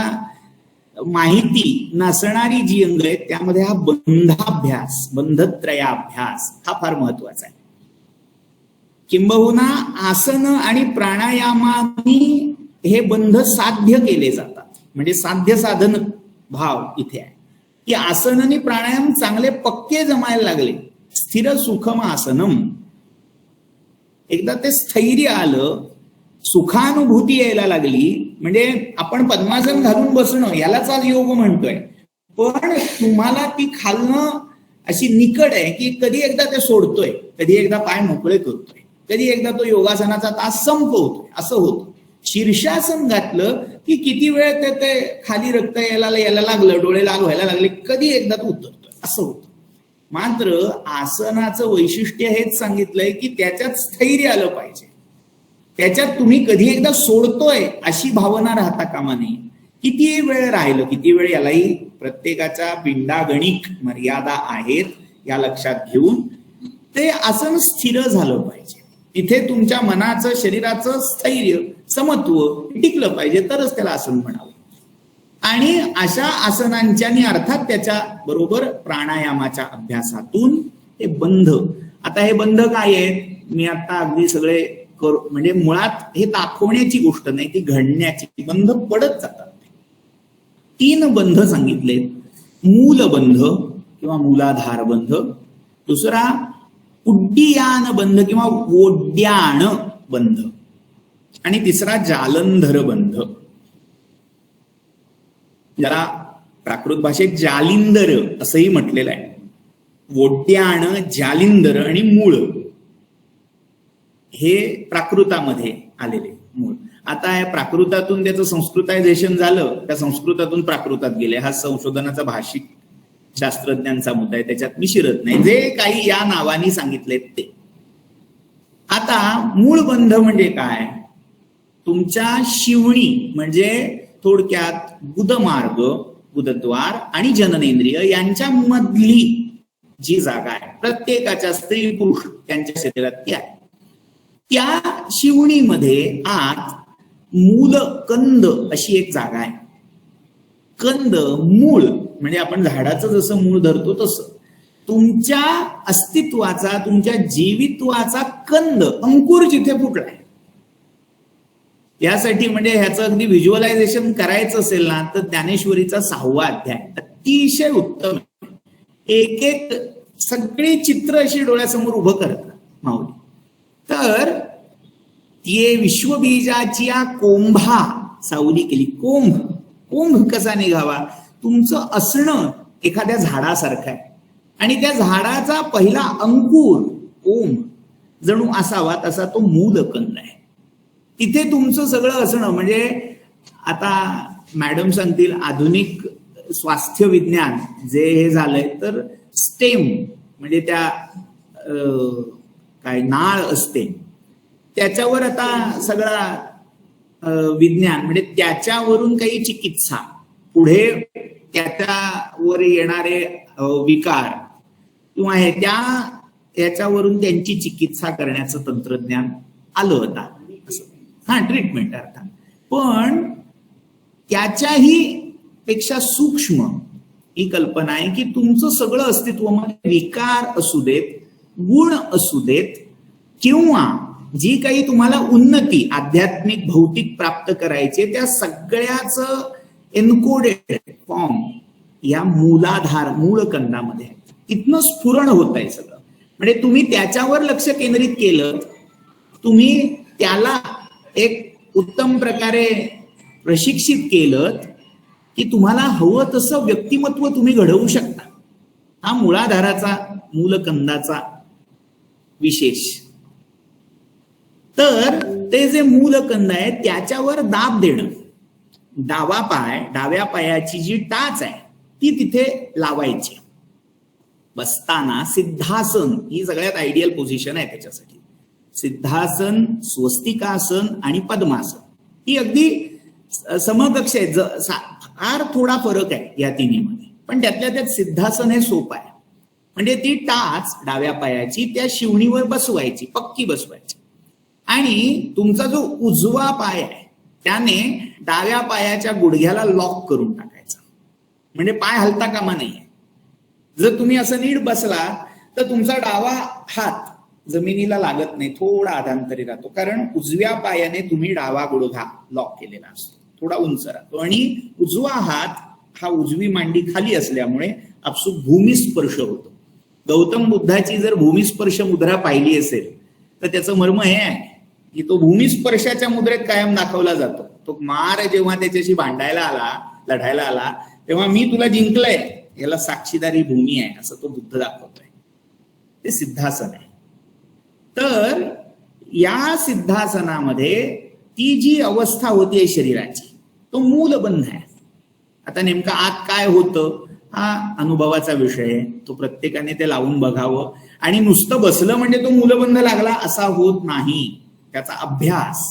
माहिती नसणारी जी अंग आहेत त्यामध्ये हा बंधाभ्यास, बंधत्रयाभ्यास हा फार महत्वाचा आहे. किंबहुना आसन आणि प्राणायामानी हे बंध साध्य केले जातात. म्हणजे साध्य साधन भाव इथे आहे की आसन आणि प्राणायाम चांगले पक्के जमायला लागले. स्थिर सुखम आसनम, एकदा ते स्थैर्य आलं, सुखानुभूती यायला लागली, म्हणजे आपण पद्मासन घालून बसणं यालाच आज योग म्हणतोय. पण तुम्हाला ती खालनं अशी निकड आहे की कधी एकदा ते सोडतोय, कधी एकदा पाय मोकळे करतोय, कधी एकदा तो योगासनाचा तास संपवतोय. असं होतं. शीर्षासन घातलं की किती वेळ ते खाली रक्त यायला लागलं, डोळे लाल व्हायला लागले, कधी एकदा तो उतरतोय. असं होतं. मात्र आसनाचं वैशिष्ट्य हेच सांगितलंय की त्याच्यात स्थैर्य आलं पाहिजे. त्याच्यात तुम्ही कधी एकदा सोडतोय अशी भावना राहता कामा नये. किती वेळ राहिलं, किती वेळ, यालाही प्रत्येकाच्या पिंडागणिक मर्यादा आहेत या लक्षात घेऊन ते आसन स्थिर झालं पाहिजे. तिथे तुमच्या मनाचं शरीराचं स्थैर्य समत्व टिकलं पाहिजे, तरच त्याला आसन म्हणावं. आणि अशा आसनांच्या आणि अर्थात त्याच्या बरोबर प्राणायामाच्या अभ्यासातून हे बंध. आता हे बंध काय आहेत, मी आता अगदी सगळे म्हणजे मुळात हे दाखवण्याची गोष्ट नाही, ती घडण्याची. बंध पडत जातात. 3 बंध सांगितलेत. मूलबंध किंवा मूलाधार बंध, दुसरा उड्डीयान बंध किंवा ओड्याण बंध, आणि तिसरा जालंधर बंध, ज्याला प्राकृत भाषेत जालिंदर असंही म्हटलेलं आहे. ओड्याण, जालिंदर आणि मूळ हे प्राकृतामध्ये आलेले मूळ. आता या प्राकृतातून त्याचं संस्कृतायझेशन झालं, त्या संस्कृतातून प्राकृतात गेले. हा संशोधनाचा भाषिक शास्त्रज्ञांचा मुद्दा आहे, त्याच्यात मी शिरत नाही. जे काही या नावानी सांगितलेत ते. आता मूळ बंध म्हणजे काय, तुमच्या शिवणी म्हणजे थोडक्यात गुदमार्ग, गुदद्वार आणि जननेंद्रिय यांच्या मधली जी जागा आहे, प्रत्येकाच्या स्त्री पुरुष त्यांच्या शरीरात ती आहे. त्या शिवणीमध्ये आत मूलकंद अशी एक जागा आहे. कंद, मूळ म्हणजे आपण झाडाचं जसं मूळ धरतो तसं तुमच्या अस्तित्वाचा, तुमच्या जीवित्वाचा कंद, अंकुर जिथे फुटलाय. यासाठी म्हणजे ह्याचं अगदी व्हिज्युअलायझेशन करायचं असेल ना, तर ज्ञानेश्वरीचा 6वा अध्याय अतिशय उत्तम. एक एक सगळी चित्र अशी डोळ्यासमोर उभं करतात माऊली. तर ये विश्वबीजाची कोंभा सावली केली. कोंभ कसा निघावा, तुमचं असणं एखाद्या झाडासारखं आहे आणि त्या झाडाचा पहिला अंकुर कोंभ जणू असावा, तसा तो मूलकंद आहे. तिथे तुमचं सगळं असणं. म्हणजे आता मॅडम सांगतील आधुनिक स्वास्थ्य विज्ञान जे हे झालंय, तर स्टेम म्हणजे त्या काय नाळ असते त्याच्यावर आता सगळा विज्ञान, म्हणजे त्याच्यावरून काही चिकित्सा, पुढे त्याच्यावर येणारे विकार किंवा हे त्याच्यावरून त्यांची चिकित्सा करण्याचं तंत्रज्ञान आलं आता. ट्रीटमेंट अर्थात. पण त्याच्याही पेक्षा सूक्ष्म ही कल्पना आहे की तुमचं सगळं अस्तित्व मध्ये विकार असू देत, गुण असू देत, किंवा जी काही तुम्हाला उन्नती आध्यात्मिक भौतिक प्राप्त करायची, त्या सगळ्याच एन्कोडेड फॉर्म या मूलाधार मूळकंदामध्ये आहे. इथनं स्फुरण होत आहे सगळं. म्हणजे तुम्ही त्याच्यावर लक्ष केंद्रित केलं, तुम्ही त्याला एक उत्तम प्रकारे प्रशिक्षित केलं की तुम्हाला हवं तसं व्यक्तिमत्व तुम्ही घडवू शकता. हा मूलाधाराचा मूलकंदाचा विशेष. तर ते जे मूलकंद आहे त्याच्यावर दाब देणं, डाव्या पायाची जी टाच आहे ती तिथे लावायची. बसताना सिद्धासन ही सगळ्यात आयडियल पोझिशन आहे त्याच्यासाठी. सिद्धासन, स्वस्तिकासन आणि पद्मासन ही अगदी समकक्ष आहे. फार थोडा फरक आहे या तिन्हीमध्ये, पण त्यातल्या त्यात सिद्धासन हे सोपं आहे. म्हणजे ती टाच डाव्या पायाची त्या शिवणीवर बसवायची, पक्की बसवायची, आणि तुमचा जो उजवा पाय आहे त्याने डाव्या पायाच्या गुडघ्याला लॉक करून टाकायचा. म्हणजे पाय हलता कामा नाहीये. जर तुम्ही असं नीट बसला तर तुमचा डावा हात जमिनीला लागत नाही, थोडा अधांतरी राहतो, कारण उजव्या पायाने तुम्ही डावा गुडघा लॉक केलेला असतो, थोडा उंच राहतो. आणि उजवा हात हा उजवी मांडी खाली असल्यामुळे आपसूक भूमिस्पर्श होतो. गौतम बुद्धाची जर भूमिस्पर्श मुद्रा पाहिली असेल तर त्याचं मर्म हे आहे की तो भूमिस्पर्शाच्या मुद्रेत कायम दाखवला जातो. तो मार जेव्हा त्याच्याशी भांडायला आला, लढायला आला, तेव्हा मी तुला जिंकलंय याला साक्षीदारी भूमी आहे असं तो बुद्ध दाखवतोय. ते सिद्धासन आहे. तर या सिद्धासनामध्ये ती जी अवस्था होतीये शरीराची, तो मूलबंध आहे. आता नेमका आत काय होतं हा अनुभवाचा विषय आहे. तो प्रत्येकाने ते लावून बघावं. आणि नुसतं बसलं म्हणजे तो मूलबंध लागला असा होत नाही. त्याचा अभ्यास,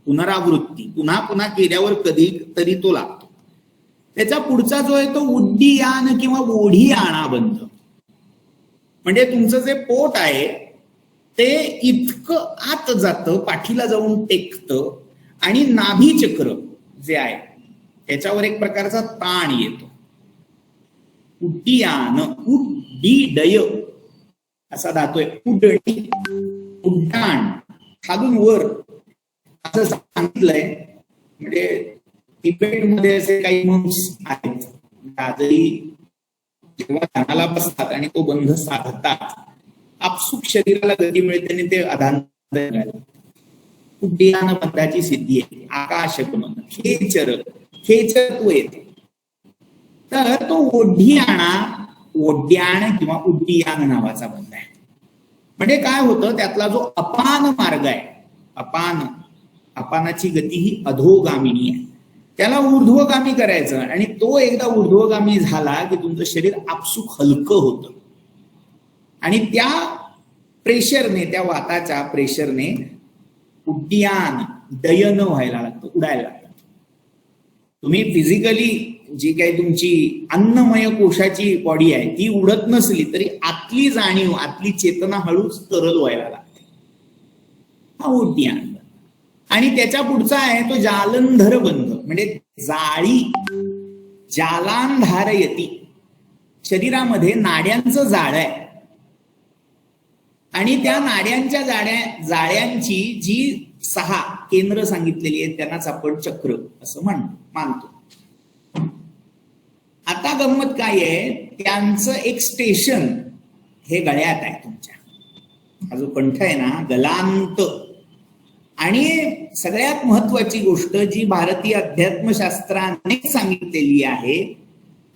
पुनरावृत्ती, पुन्हा पुन्हा केल्यावर कधी तरी तो लागतो. त्याचा पुढचा जो आहे तो उड्डीयान किंवा ओढीयाना बंध. म्हणजे तुमचं जे पोट आहे ते इतकं आत जातं, पाठीला जाऊन टेकतं आणि नाभी चक्र जे आहे त्याच्यावर एक प्रकारचा ताण येतो. उड्डीयान, उड्डीडय असा धातू आहे. उड्डणी, उड्डाण, खालून वर असं सांगितलंय. म्हणजे तिबेटमध्ये असे काही मंक्स आहेत, आजही जेव्हा ध्यानाला बसतात आणि तो बंध साधतात, आपसूक शरीराला गती मिळते आणि ते अधान. उड्डीयान बंधाची सिद्धी आहे. आकाशगमन, खेचर, खेचरत्व येते. तर तो ओढ्याणा, ओड्याण किंवा उड्डीयान नावाचा बंध आहे. म्हणजे काय होतं, त्यातला जो अपान मार्ग आहे, अपानाची गती ही अधोगामिनी आहे, त्याला ऊर्ध्वगामी करायचं. आणि तो एकदा ऊर्ध्वगामी झाला की तुमचं शरीर आपसूक हलकं होतं आणि त्या प्रेशरने, त्या वाताच्या प्रेशरने उड्डीयान, डयन व्हायला लागतं, उडायला लागतं. तुम्ही फिजिकली जी काही तुमची अन्नमय कोशाची बॉडी आहे ती उडत नसली तरी आतली जाणीव, आतली चेतना हळूच तरल व्हायला लागते. हा उड्डीयान. आणि त्याच्या पुढचा आहे तो जालंधर बंध, म्हणजे जाळी, जालांधारयती. शरीरामध्ये नाड्यांचं जाळं आहे आणि त्या नाड्यांच्या जाळ्यांची जी 6 केंद्र सांगितलेली आहेत त्यांनाच आपण चक्र असं मानतो. आता गंमत काय आहे, त्यांचं एक स्टेशन हे गळ्यात आहे तुमच्या. हा जो कंठ आहे ना, गलांत. आणि सगळ्यात महत्वाची गोष्ट जी भारतीय अध्यात्मशास्त्राने सांगितलेली आहे,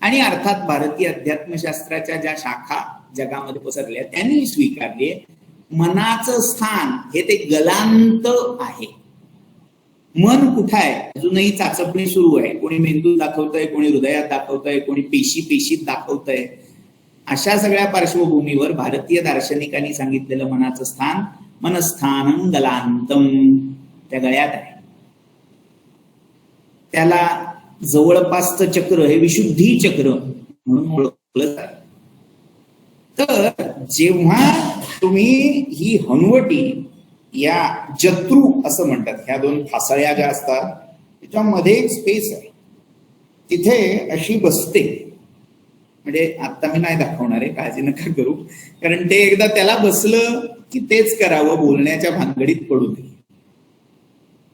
आणि अर्थात भारतीय अध्यात्मशास्त्राच्या ज्या शाखा जगामध्ये पसरल्या त्यांनी स्वीकारली, मनाचं स्थान हे ते गलांत आहे. मन कुठं आहे अजूनही चाचपणी सुरू आहे. कोणी मेंदूत दाखवतंय, कोणी हृदयात दाखवतंय, कोणी पेशीत दाखवतंय. अशा सगळ्या पार्श्वभूमीवर भारतीय दार्शनिकांनी सांगितलेलं मनाचं स्थान, मनस्थानं गलांतम, त्या गळ्यात आहे. त्याला जवळपासचं चक्र हे विशुद्धी चक्र म्हणून ओळखलं जातं. तर जेव्हा तुम्ही ही हनुवटी, या जत्रू असं म्हणतात, ह्या 2 फासळ्या ज्या असतात त्याच्यामध्ये एक स्पेस आहे, तिथे अशी बसते. म्हणजे आता मी नाही दाखवणार आहे, काळजी नका करू, कारण ते एकदा त्याला बसलं की तेच करावं, बोलण्याच्या भानगडीत पडू नये.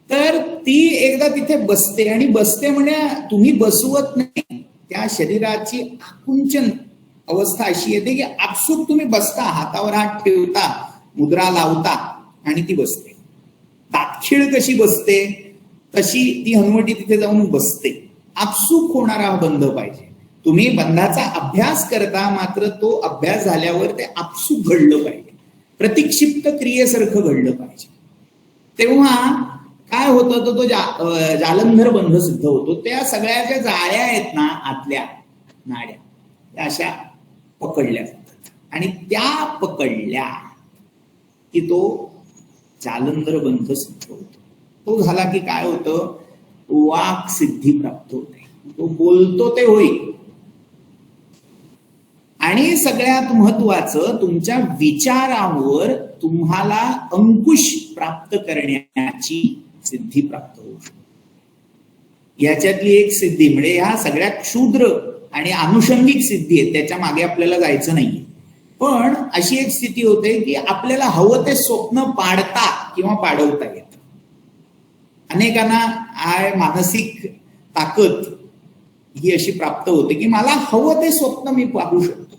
तर ती एकदा तिथे बसते, आणि बसते म्हणजे तुम्ही बसवत नाही, त्या शरीराची आकुंचन अवस्था अशी येते की आपसूक तुम्ही बसता, हातावर हात ठेवता, मुद्रा लावता आणि ती बसते. तातखीळ कशी बसते तशी ती हनुवटी तिथे जाऊन बसते. आपसूक होणारा हा बंध पाहिजे. तुम्ही बंधाचा अभ्यास करता, मात्र तो अभ्यास झाल्यावर ते आपसूक घडलं पाहिजे, प्रतिक्षिप्त क्रियेसारखं घडलं पाहिजे. तेव्हा काय होतं, तो जालंधर बंध सिद्ध होतो. त्या सगळ्या ज्या जाळ्या आहेत ना, आतल्या नाड्या, त्या अशा पकडल्या जातात आणि त्या पकडल्या की तो जालंधर बंध सिद्ध होतो. तो झाला की काय होतं, वाक् सिद्धी प्राप्त होते. तो बोलतो ते होईल. आणि सगळ्यात महत्वाचं, तुमच्या विचारावर तुम्हाला अंकुश प्राप्त करण्याची सिद्धी प्राप्त होऊ शकते. याच्यातली एक सिद्धी म्हणजे ह्या सगळ्यात क्षुद्र आणि आनुषंगिक सिद्धी आहे, त्याच्या मागे आपल्याला जायचं नाहीये. पण अशी एक स्थिती होते की आपल्याला हवं ते स्वप्न पाडता किंवा पाडवता येतं. अनेकांना मानसिक ताकद ही अशी प्राप्त होते की मला हवं ते स्वप्न मी पाडू शकतो,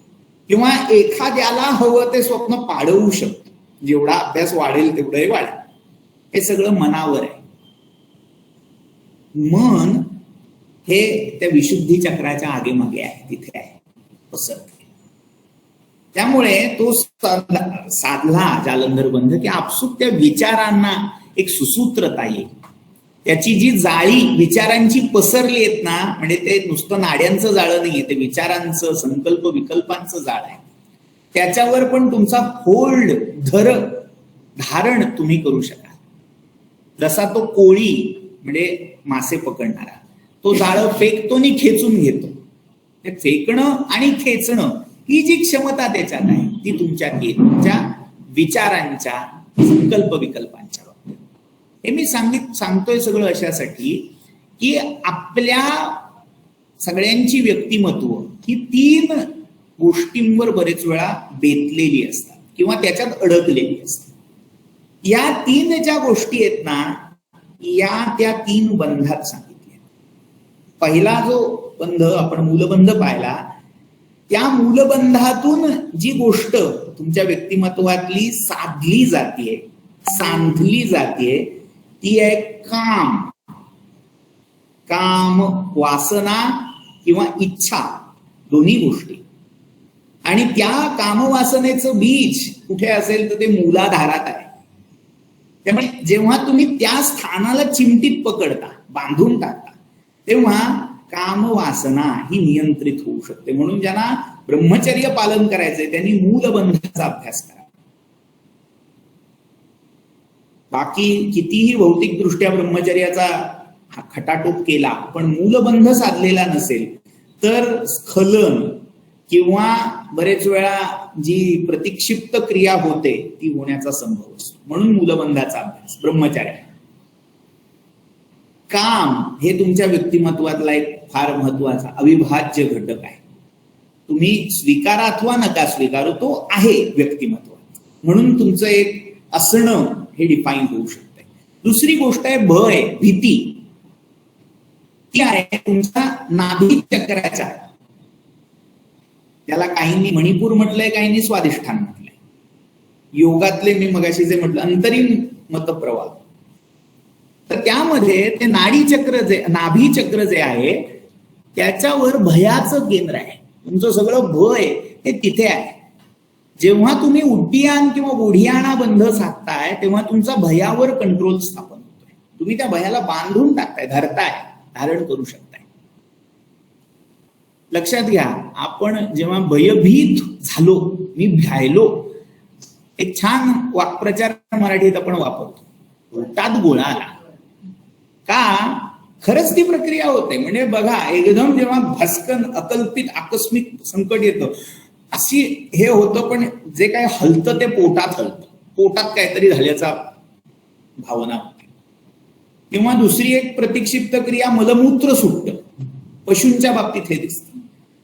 किंवा एखाद्याला हवं ते स्वप्न पाडवू शकतो. जेवढा अभ्यास वाढेल तेवढंही वाढेल. हे सगळं मनावर आहे. मन हे त्या विशुद्धी चक्राच्या आगेमागे आहे, तिथे आहे, पसरते. त्यामुळे तो साधला जालंधर बंध की आपसूक त्या विचारांना एक सुसूत्रता येईल. त्याची जी जाळी विचारांची पसरली आहेत ना, म्हणजे ते नुसतं नाड्यांचं जाळं नाहीये, ते विचारांचं, संकल्प विकल्पांचं जाळ आहे. त्याच्यावर पण तुमचा होल्ड, धारण तुम्ही करू शकाल. जसा तो कोळी म्हणजे मासे पकडणारा, तो जाळं फेकतो आणि खेचून घेतो. फेकणं आणि खेचणं ही जी क्षमता त्याच्यात आहे ती तुमच्यात येईल. तुमच्या विचारांच्या, संकल्प विकल्पांच्या बाबतीत. हे मी सांगतोय सगळं अशासाठी की आपल्या सगळ्यांची व्यक्तिमत्व ही 3 गोष्टींवर बरेच वेळा बेतलेली असतात किंवा त्याच्यात अडकलेली असतात. या 3 ज्या गोष्टी आहेत ना, या त्या 3 बंधात सांगितल्या. पहिला जो बंध आपण मूलबंध पाहिला, त्या मूलबंधातून जी गोष्ट तुमच्या व्यक्तिमत्वातली साधली जाते, सांधली जाते, ती आहे काम. काम, वासना किंवा इच्छा, दोन्ही गोष्टी. आणि त्या कामवासनेचं बीज कुठे असेल तर ते मूलाधारात आहे. त्यामुळे जेव्हा तुम्ही त्या स्थानाला चिमटीत पकडता, बांधून टाकता, तेव्हा कामवासना ही नियंत्रित होऊ शकते. म्हणून ज्यांना ब्रह्मचर्य पालन करायचंय त्यांनी मूलबंधाचा अभ्यास करा. बाकी कितीही भौतिकदृष्ट्या ब्रह्मचर्याचा खटाटोप केला पण मूलबंध साधलेला नसेल तर स्खलन किंवा बरेच वेळा जी प्रतिक्षिप्त क्रिया होते ती होण्याचा संभव असतो. म्हणून मूलबंधाचा अभ्यास ब्रह्मचर्य. काम हे तुमच्या व्यक्तिमत्वातला एक फार महत्वाचा अविभाज्य घटक आहे. तुम्ही स्वीकारा अथवा नका स्वीकारू, तो आहे व्यक्तिमत्वात. म्हणून तुमचं एक असणं हे डिफाईन होऊ शकते. दुसरी गोष्ट आहे भय, भीती. ती आहे तुमच्या नाभी चक्राच्या, त्याला काहींनी मणिपूर म्हटलंय, काहींनी स्वाधिष्ठान म्हटलंय. योगातले मी मगाशी जे म्हटलं अंतरिम मतप्रवाह, तर त्यामध्ये ते नाडी चक्र जे, नाभी चक्र जे आहे त्याच्यावर भयाचं केंद्र आहे. तुमचं सगळं भय हे तिथे आहे. जेव्हा तुम्ही उड्डियान किंवा ओढियाणा बंध साधताय तेव्हा तुमचा भयावर कंट्रोल स्थापन होतोय. तुम्ही त्या भयाला बांधून टाकताय, धरताय, धारण करू शकताय. लक्षात घ्या, आपण जेव्हा भयभीत झालो, मी भ्यायलो, एक छान वाक्प्रचार मराठीत आपण वापरतो, पोटात गोळा आला. का? खरंच ती प्रक्रिया होते. म्हणजे बघा, एकदम जेव्हा भस्कन अकल्पित आकस्मिक संकट येतं अशी हे होतं, पण जे काय हलतं ते पोटात हलतं, पोटात काहीतरी झाल्याचा भावना होते. किंवा दुसरी एक प्रतिक्षिप्त क्रिया मलमूत्र सुटतं. पशूंच्या बाबतीत हे दिसतं.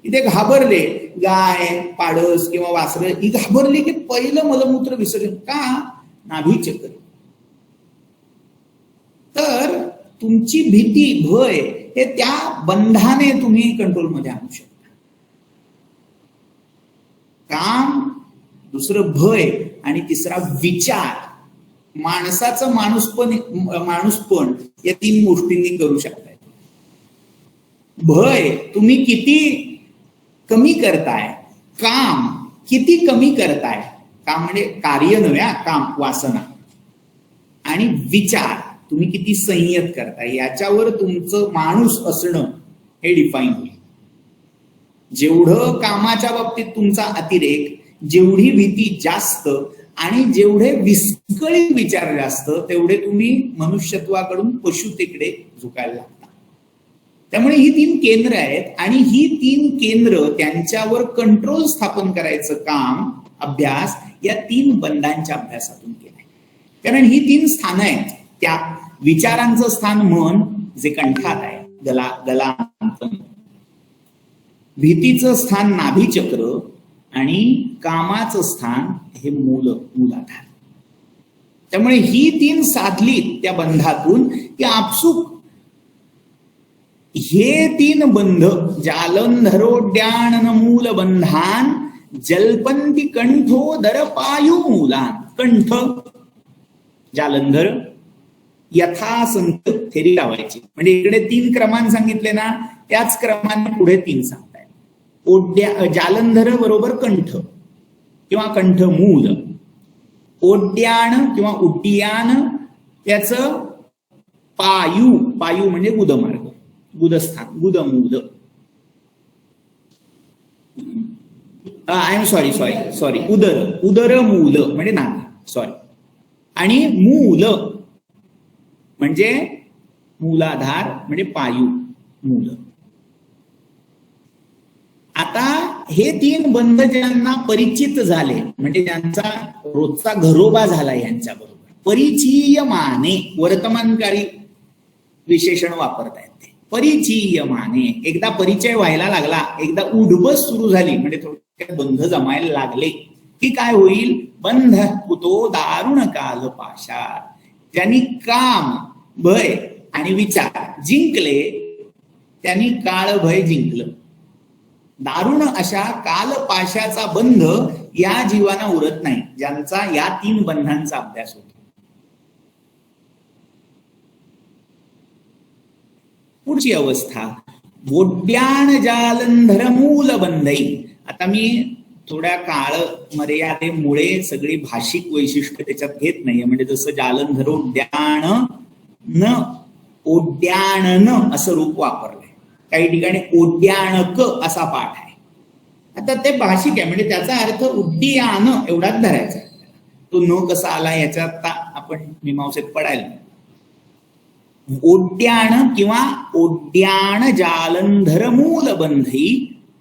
इथे घाबरले, गाय, पाडस किंवा वासरं ही घाबरली की पहिलं मलमूत्र विसर्जन. का? नाभी चक्र. तर तुमची भीती, भय हे त्या बंधाने तुम्ही कंट्रोलमध्ये आणू शकता. काम, दुसरं भय आणि तिसरा विचार. माणसाचं माणूसपण या 3 गोष्टींनी करू शकताय. भय तुम्ही किती कमी करताय, काम किती कमी करताय, काम म्हणजे कार्य नव्हे, काम वासना, आणि विचार तुम्ही किती संयत करताय याच्यावर तुमचं माणूस असणं हे डिफाईन होईल. जेवढं कामाच्या बाबतीत तुमचा अतिरेक, जेवढी भीती जास्त आणि जेवढे विस्कळीत विचार जास्त, तेवढे तुम्ही मनुष्यत्वाकडून पशुतेकडे झुकायला लागता. त्यामुळे ही 3 केंद्र आहेत आणि ही 3 केंद्र त्यांच्यावर कंट्रोल स्थापन करायचं काम, अभ्यास या 3 बंधांच्या अभ्यासातून केलाय. कारण ही 3 स्थानं आहेत. त्या विचारांचं स्थान मन जे कंठात आहे, गलांत, भीतीचं स्थान नाभी चक्र आणि कामाचं स्थान हे मूलाधार. त्यामुळे ही 3 साधली त्या बंधातून की आपसूक हे 3 बंध, जालंधरोड्यान मूल बंधान जल्पंती कंठो दर पायू मूलान. कंठ, जालंधर, यथासंत थेरी लावायची. म्हणजे इकडे 3 क्रमांक सांगितले ना, त्याच क्रमाने पुढे 3 सांगताय. जालंधर बरोबर कंठ किंवा कंठमूल. ओड्याण किंवा उड्डियान त्याचं पायू, पायू म्हणजे गुदमार्ग, गुदस्थान, गुदमूल. आय एम सॉरी, उदरमूल म्हणजे नाभी, सॉरी. आणि मूल म्हणजे मूलाधार म्हणजे पायू, मूल. आता हे तीन बंध ज्यांना परिचित झाले, म्हणजे ज्यांचा रोजचा घरोबा झाला यांच्याबरोबर, परिचीयमाने वर्तमानकारी विशेषण वापरतायत ते. परिचीयमाने, एकदा परिचय व्हायला लागला, एकदा उडबस सुरू झाली, म्हणजे थोडक्यात बंध जमायला लागले की काय होईल? बंध कुतो दारुण काल पाशात. ज्यांनी काम, भय आणि विचार जिंकले त्यांनी काळ भय जिंकलं. दारुण अशा कालपाशाचा बंध या जीवाना उरत नाही ज्यांचा या तीन बंधांचा अभ्यास होतो. पुढची अवस्था वोड्याण जालंधर मूल बंधई. आता मी थोड्या काळ मर्यादेमुळे सगळी भाषिक वैशिष्ट्य त्याच्यात घेत नाहीये. म्हणजे जसं जालंधर उड्याण न ओड्याण असं रूप वापरलंय, काही ठिकाणी ओड्याणक असा पाठ आहे. आता ते भाषिक आहे, म्हणजे त्याचा अर्थ उड्डीयान एवढाच धरायचा. तो न कसा आला याच्यात आपण मीमांसेत पडायला. ओड्याण किंवा ओड्याण जालंधर मूल बंधई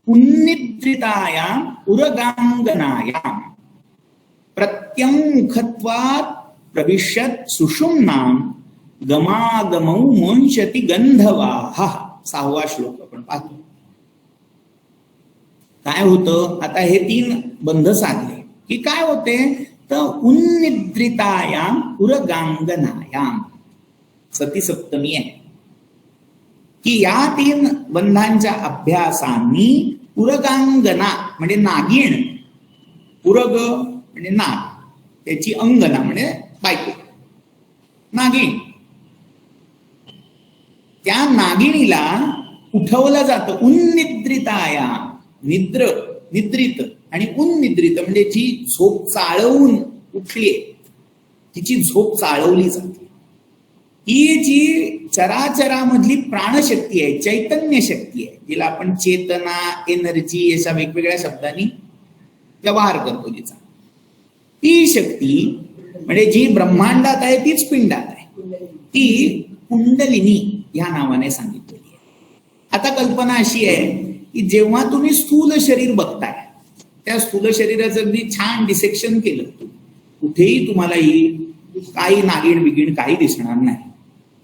पुन्निद्रितायाम उरगांगनायाम प्रत्यंमुखत्वात् प्रविशत सुषुम्नाम गमागमौ मुंशति गंधवाहा. 6वा श्लोक आपण पाहतो. काय होतं? आता हे तीन बंध साधले की काय होते? तर उन्निद्रितायाम उरगांगनायाम, सती सप्तमी आहे की या तीन बंधांच्या अभ्यासांनी उरगांगना म्हणजे नागिण, उरग म्हणजे नाग, त्याची अंगना म्हणजे बायको, नागिण, त्या नागिणीला उठवलं जातं. उन्निद्रिताया, निद्र, निद्रित आणि उन्निद्रित म्हणजे जी झोप चाळवून उठली, तिची झोप चाळवली जाते. ही जी चराचरामधली प्राणशक्ती आहे, चैतन्य शक्ती आहे, जिला आपण चेतना, एनर्जी अशा वेगवेगळ्या शब्दांनी व्यवहार करतो, जिचा ती शक्ती म्हणजे जी ब्रह्मांडात आहे तीच पिंडात आहे, ती कुंडलिनी या नावाने सांगितलेली आहे. आता कल्पना अशी आहे की जेव्हा तुम्ही स्थूल शरीर बघताय, त्या स्थूल शरीराचं अगदी छान डिसेक्शन केलं, कुठेही तुम्हाला ही काही नागिण बिगिण काही दिसणार नाही.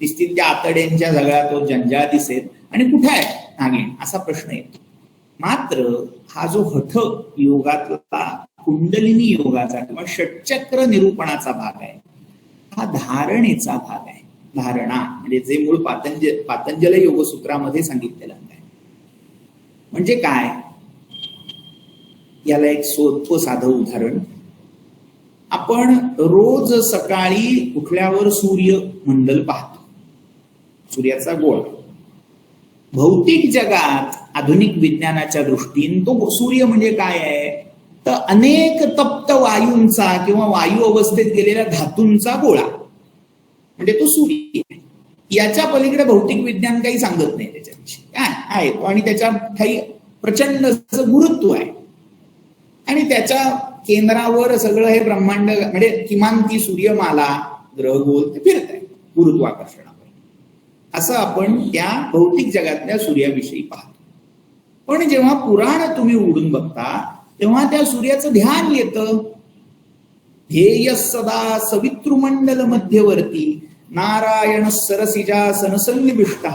दिसतील त्या आतड्यांच्या सगळ्या तो जंजाळ दिसेल आणि कुठे आहे नागिण असा प्रश्न येतो. मात्र हा जो हठ योगातला कुंडलिनी योगाचा किंवा षटचक्र निरूपणाचा भाग आहे, हा धारणेचा भाग आहे. धारणा म्हणजे जे मूळ पातंजल योगसूत्रामध्ये सांगितलेलं आहे. म्हणजे काय? याला एक सोपं साधं उदाहरण, आपण रोज सकाळी उठल्यावर सूर्य मंडल पाहतो, सूर्याचा गोळा. भौतिक जगात आधुनिक विज्ञानाच्या दृष्टीने तो सूर्य म्हणजे काय आहे? तर अनेक तप्त वायूंचा किंवा वायू अवस्थेत गेलेल्या धातूंचा गोळा, म्हणजे तो सूर्य. याच्या पलीकडे भौतिक विज्ञान काही सांगत नाही त्याच्याविषयी. काय आहे तो? आणि त्याच्या काही प्रचंड गुरुत्व आहे आणि त्याच्या केंद्रावर सगळं हे ब्रह्मांड म्हणजे किमान ती सूर्यमाला ग्रह गोल ते फिरत आहे गुरुत्वाकर्षणावर. असं आपण त्या भौतिक जगातल्या सूर्याविषयी पाहतो. पण जेव्हा पुराण तुम्ही उघडून बघता तेव्हा त्या सूर्याचं ध्यान येतं. ध्येय सदा सवितृमंडल मध्यवर्ती नारायण सरसिजासन सन्निविष्ट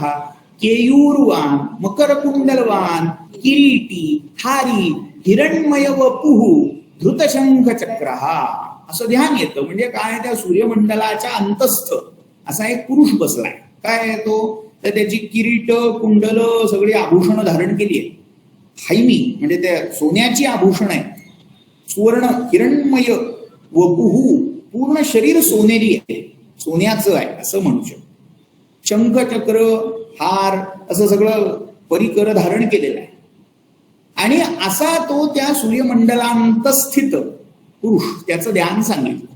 केयूरवान मकरकुंडलवान किरीटी हारी हिरण्मय वपुः धृतशंख चक्र, असं ध्यान येतं. म्हणजे काय? त्या सूर्यमंडलाच्या अंतस्थ असा एक पुरुष बसलाय. काय आहे तो? तर त्याची किरीट, कुंडल, सगळी आभूषण धारण केली आहे. हैमी म्हणजे त्या सोन्याची आभूषण आहे, सुवर्ण हिरण्मय वपुः, पूर्ण शरीर सोनेरी आहे, सोन्याचं आहे असं म्हणू शकतो. शंख चक्र हार असं सगळं परिकर धारण केलेलं आहे. आणि असा तो त्या सूर्यमंडलांतस्थित पुरुष, त्याचं ध्यान सांगितलं.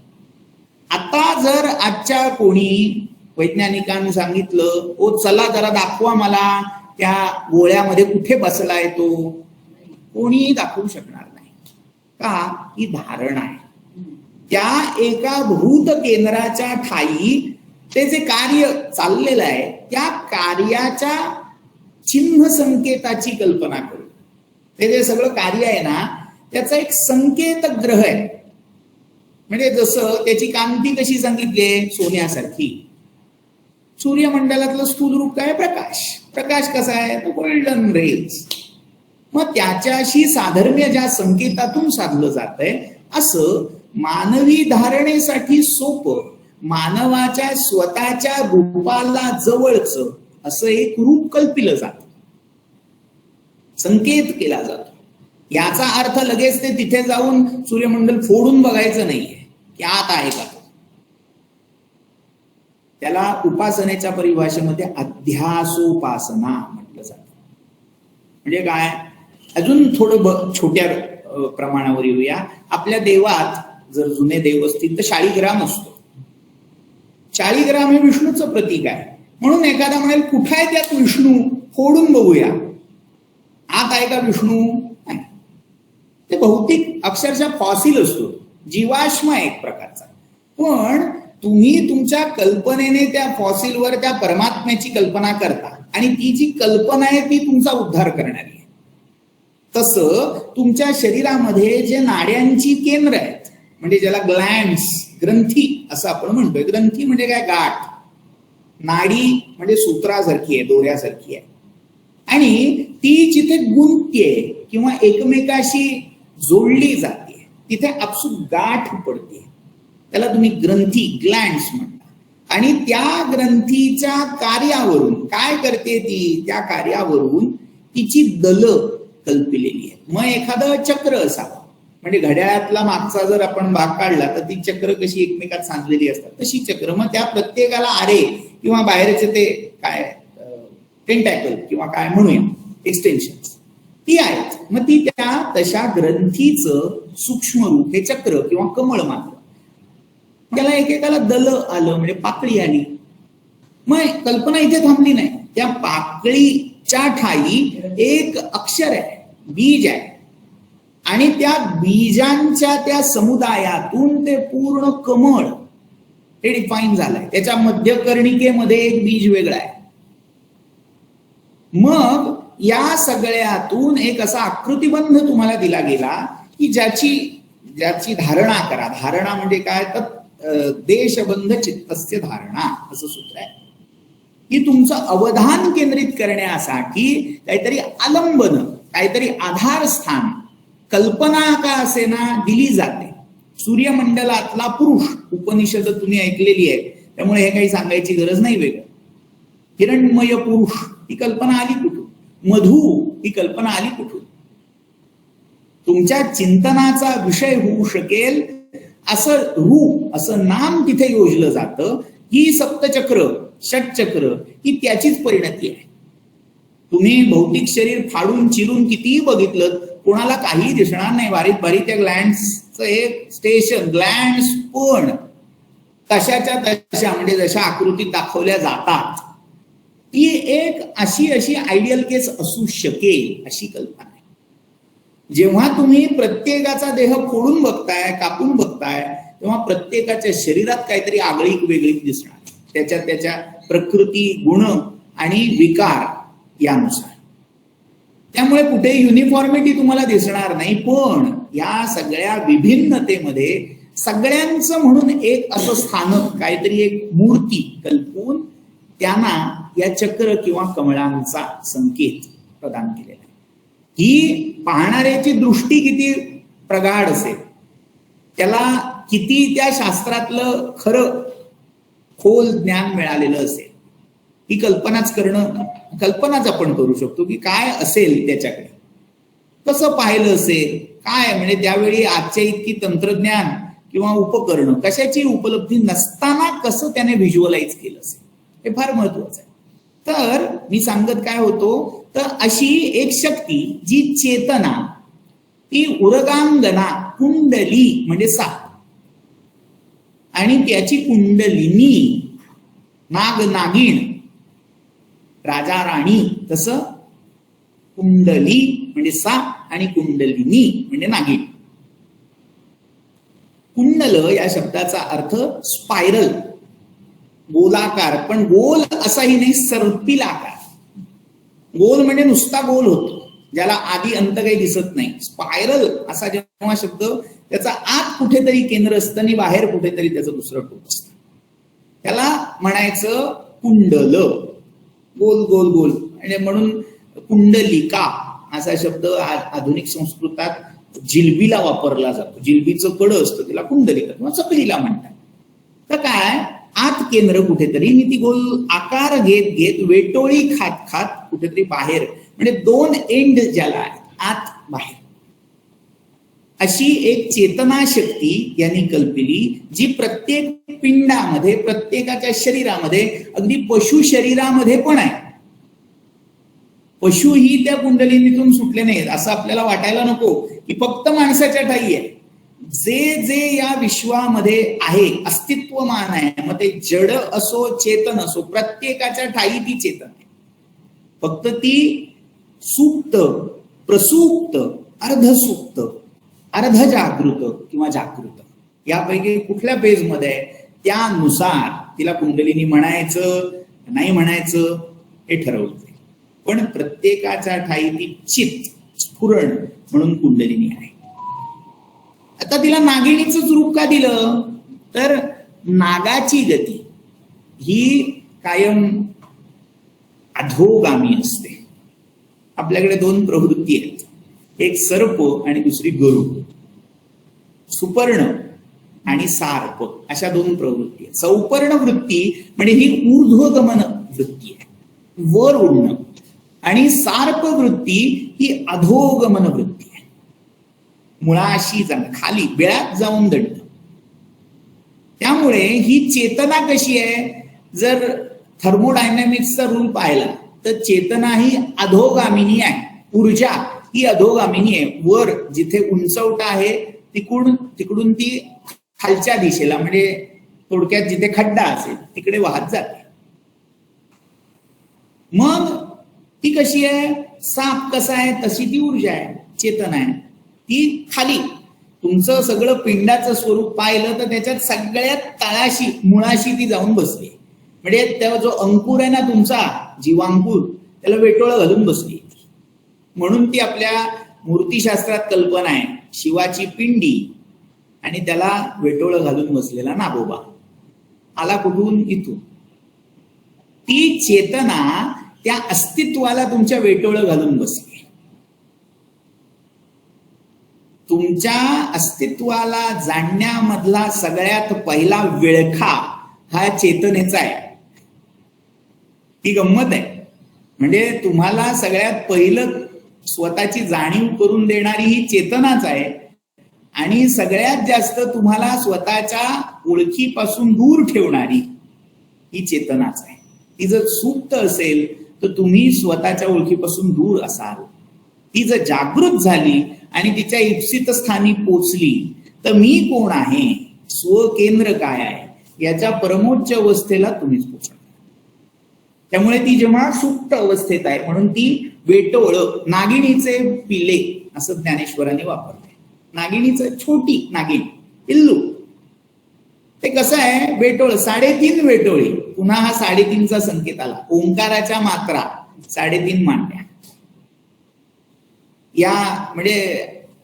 आता जर आजच्या कोणी वैज्ञानिकांनी सांगितलं, ओ चला जरा दाखवा मला त्या गोळ्यामध्ये कुठे बसलाय तो, कोणीही दाखवू शकणार नाही. का? ही धारणा आहे. त्या एका भूत केंद्राच्या ठाई ते जे कार्य चाललेलं आहे त्या कार्याच्या चिन्ह संकेताची कल्पना करू. ते जे सगळं कार्य आहे ना त्याचा एक संकेत ग्रह आहे. म्हणजे जसं त्याची कांती कशी सांगितली आहे, सोन्यासारखी. सूर्यमंडलातलं स्थूल रूप काय, प्रकाश. प्रकाश कसा आहे, तो गोल्डन रेज. मग त्याच्याशी साधर्म्य ज्या संकेतातून साधलं जातंय, असं मानवी धारणेसाठी सोपं, मानवाच्या स्वतःच्या रूपाला जवळचं असं एक रूप कल्पिलं जातं, संकेत केला जातो. याचा अर्थ लगेच ते तिथे जाऊन सूर्यमंडल फोडून बघायचं नाहीये की आत आहे का. त्याला उपासनेच्या परिभाषेमध्ये अध्यासोपासना म्हटलं जातं. म्हणजे काय, अजून थोडं छोट्या प्रमाणावर येऊया. आपल्या देवात जर जुने देव असतील तर शाळीग्राम असतो. शाळीग्राम हे विष्णूचं प्रतीक आहे. म्हणून एखादा म्हणेल कुठं आहे त्यात विष्णू, फोडून बघूया, आत आहे का विष्णू. नाही, ते भौतिक अक्षरशः फॉसिल असतो, जीवाश्म आहे एक प्रकारचा. पण तुम्ही तुमच्या कल्पनेने त्या फॉसिलवर त्या परमात्म्याची कल्पना करता आणि ती जी कल्पना आहे ती तुमचा उद्धार करणारी आहे. तसं तुमच्या शरीरामध्ये जे नाड्यांची केंद्र आहेत, म्हणजे ज्याला ग्लँड्स, ग्रंथी असं आपण म्हणतोय. ग्रंथी म्हणजे काय, गाठ. नाडी म्हणजे सूत्रासारखी आहे, दोऱ्यासारखी आहे. आणि ती जिथे गुंतते किंवा एकमेकाशी जोडली जाते तिथे आपसूक गाठ पडते. त्याला तुम्ही ग्रंथी, ग्लँड्स म्हणता. आणि त्या ग्रंथीच्या कार्यावरून काय करते ती, त्या कार्यावरून तिची दल कल्पिलेली आहे. मग एखादं चक्र असावं, म्हणजे घड्याळातला मागचा जर आपण भाग काढला तर ती चक्र कशी एकमेकात सांधलेली असतात तशी चक्र. मग त्या प्रत्येकाला आरे किंवा बाहेरचे ते काय टेंटॅकल किंवा काय म्हणूया एक्सटेन्शन ती आहेत. मग ती त्या तशा ग्रंथीचं सूक्ष्म रूप हे चक्र किंवा कमळ मात्र. त्याला एकेकाला दल आलं म्हणजे पाकळी आली. मग कल्पना इथे थांबली नाही. त्या पाकळीच्या ठाई एक अक्षर आहे, बीज आहे. आणि त्या बीजांच्या त्या समुदायातून ते पूर्ण कमळ हे डिफाईन झालंय. त्याच्या मध्यकर्णिकेमध्ये एक बीज वेगळा आहे. मग या सगळ्यातून एक असा आकृतिबंध तुम्हाला दिला गेला की ज्याची धारणा करा. धारणा म्हणजे काय, तर देशबंध चित्तस्य धारणा असं सूत्र आहे की तुमचं अवधान केंद्रित करण्यासाठी काहीतरी आलंबन, काहीतरी आधारस्थान, कल्पना का असेना दिली जाते. सूर्यमंडलातला पुरुष उपनिषद तुम्ही ऐकलेली आहे, त्यामुळे हे काही सांगायची गरज नाही. वेगळं हिरण्मय पुरुष ही कल्पना आली कुठून, मधू ही कल्पना आली कुठून. तुमच्या चिंतनाचा विषय होऊ शकेल असं रूप, असं नाम तिथे योजलं जातं. ही सप्तचक्र, षटचक्र ही त्याचीच परिणती आहे. तुम्ही भौतिक शरीर फाडून चिरून कितीही बघितलं कोणाला काही दिसणार नाही. बारीक बारीक त्या ग्लँड्सचं एक स्टेशन, ग्लँड्स पण तशाच्या तशा म्हणजे जशा आकृतीत दाखवल्या जातात ती एक अशी आयडियल केस असू शकेल अशी कल्पना आहे. जेव्हा तुम्ही प्रत्येकाचा देह फोडून बघताय, कापून बघताय, तेव्हा प्रत्येकाच्या शरीरात काहीतरी आगळीक वेगळीक दिसणार, त्याच्या प्रकृती, गुण आणि विकार यानुसार. त्यामुळे कुठे युनिफॉर्मिटी तुम्हाला दिसणार नाही. पण या सगळ्या विभिन्नतेमध्ये सगळ्यांचं म्हणून एक असं स्थानक, काहीतरी एक मूर्ती कल्पून त्यांना या चक्र किंवा कमळांचा संकेत प्रदान केलेला आहे. ही पाहणाऱ्याची दृष्टी किती प्रगाढ असेल, त्याला किती त्या शास्त्रातलं खरं खोल ज्ञान मिळालेलं असेल, ही कल्पनाच आपण करू शकतो की काय असेल त्याच्याकडे, कसं पाहिलं असेल, काय म्हणजे त्यावेळी आजच्या इतकी तंत्रज्ञान किंवा उपकरणं कशाची उपलब्धी नसताना कसं त्याने व्हिज्युअलाइज केलं असेल, हे फार महत्वाचं आहे. तर मी सांगत काय होतो, तर अशी एक शक्ती जी चेतना, ती उरगांगना, कुंडली म्हणजे साप, आणि त्याची कुंडलिनी नाग, नागिण, राजा राणी, तसं कुंडली म्हणजे साप आणि कुंडलिनी म्हणजे नागिण. कुंडल या शब्दाचा अर्थ स्पायरल, गोलाकार, पण गोल असाही नाही, सर्पिल आकार. गोल म्हणजे नुसता गोल होतो, ज्याला आधी अंत काही दिसत नाही. स्पायरल असा जेव्हा शब्द, त्याचा आत कुठेतरी केंद्र असतं आणि बाहेर कुठेतरी त्याचं दुसरं टोक असतं. त्याला म्हणायचं कुंडल, गोल गोल गोल. आणि म्हणून कुंडलिका असा शब्द आधुनिक संस्कृतात जिलबीला वापरला जातो. जिलबीचं कडं असतं त्याला कुंडलिका किंवा चकलीला म्हणतात. तर काय, आत केंद्र कुठेतरी, मी ती गोल आकार घेत घेत वेटोळी खात खात कुठेतरी बाहेर, म्हणजे दोन एंड ज्याला आहेत, आत बाहेर, अशी एक चेतना शक्ती यांनी कल्पिली, जी प्रत्येक पिंडामध्ये, प्रत्येकाच्या शरीरामध्ये, अगदी पशु शरीरामध्ये पण आहे. पशुही त्या कुंडलिनीतून सुटले नाहीत असं आपल्याला वाटायला नको की फक्त माणसाच्या ठाई आहे. जे जे या विश्वामध्ये आहे, अस्तित्वमान आहे, मग ते जड असो चेतन असो, प्रत्येकाच्या ठाई ती चेतन आहे. फक्त ती सुप्त, प्रसुप्त, अर्धसुप्त, अर्ध जागृत किंवा जागृत यापैकी कुठल्या पेजमध्ये आहे, त्यानुसार तिला कुंडलिनी म्हणायचं नाही म्हणायचं हे ठरवलं. पण प्रत्येकाच्या ठाई ती चित, स्फुरण म्हणून कुंडलिनी आहे. आता तिला नागिणीचं रूप का दिलं, तर नागाची गती ही कायम अधोगामी असते. आपल्याकडे दोन प्रवृत्ती आहेत, एक सर्प आणि दुसरी गरुड. सुपर्ण आणि सार्प अशा दोन प्रवृत्ती आहेत. सौपर्ण वृत्ती म्हणजे ही ऊर्ध्वगमन वृत्ती आहे, वर उडणं, आणि सार्प वृत्ती ही अधोगमन वृत्ती आहे, मुळाशी जाणं, खाली बिळात जाऊन दडणं. त्यामुळे ही चेतना कशी आहे, जर थर्मोडायनॅमिक्सचा रूल पाहिला तर चेतना ही अधोगामिनी आहे. ऊर्जा ही अधोगामिनी आहे. वर जिथे उंचवटा आहे तिकडून ती खालच्या दिशेला, म्हणजे थोडक्यात जिथे खड्डा असेल तिकडे वाहत जाते. मग ती कशी आहे, साप कसा आहे तशी ती ऊर्जा आहे, चेतना आहे. ती खाली, तुमचं सगळं पिंडाचं स्वरूप पाहिलं तर त्याच्यात सगळ्यात तळाशी, मुळाशी ती जाऊन बसली. म्हणजे तेव्हा जो अंकुर आहे ना तुमचा, जीवांकुर, त्याला वेटोळं घालून बसली. म्हणून ती आपल्या मूर्तिशास्त्रात कल्पना आहे, शिवाची पिंडी आणि त्याला वेटोळं घालून बसलेला नागोबा. आला कुठून, इथून. ती चेतना त्या अस्तित्वाला तुमच्या वेटोळं घालून बसली. तुमच्या अस्तित्वाला जाणण्यामधला सगळ्यात पहिला विळखा हा चेतनेचा आहे. ती गंमत आहे. म्हणजे तुम्हाला सगळ्यात पहिलं स्वतःची जाणीव करून देणारी ही चेतनाच आहे, आणि सगळ्यात जास्त तुम्हाला स्वतःच्या ओळखीपासून दूर ठेवणारी ही चेतनाच आहे. ती जर सुप्त असेल तर तुम्ही स्वतःच्या ओळखीपासून दूर असाल. ती जर जागृत झाली आणि तिच्या इप्सित स्थानी पोचली तर मी कोण आहे, स्वकेंद्र काय आहे, याच्या परमोच्च अवस्थेला तुम्हीच पोचणार. त्यामुळे ती जेव्हा सुप्त अवस्थेत आहे म्हणून ती वेटोळ, नागिणीचे पिले असं ज्ञानेश्वरांनी वापरले. नागिणीचं छोटी नागिण, पिल्लू, ते कसं आहे, वेटोळ, 3.5 वेटोळी. पुन्हा हा 3.5चा संकेत आला. ओंकाराच्या मात्रा 3.5 मांड्या. या म्हणजे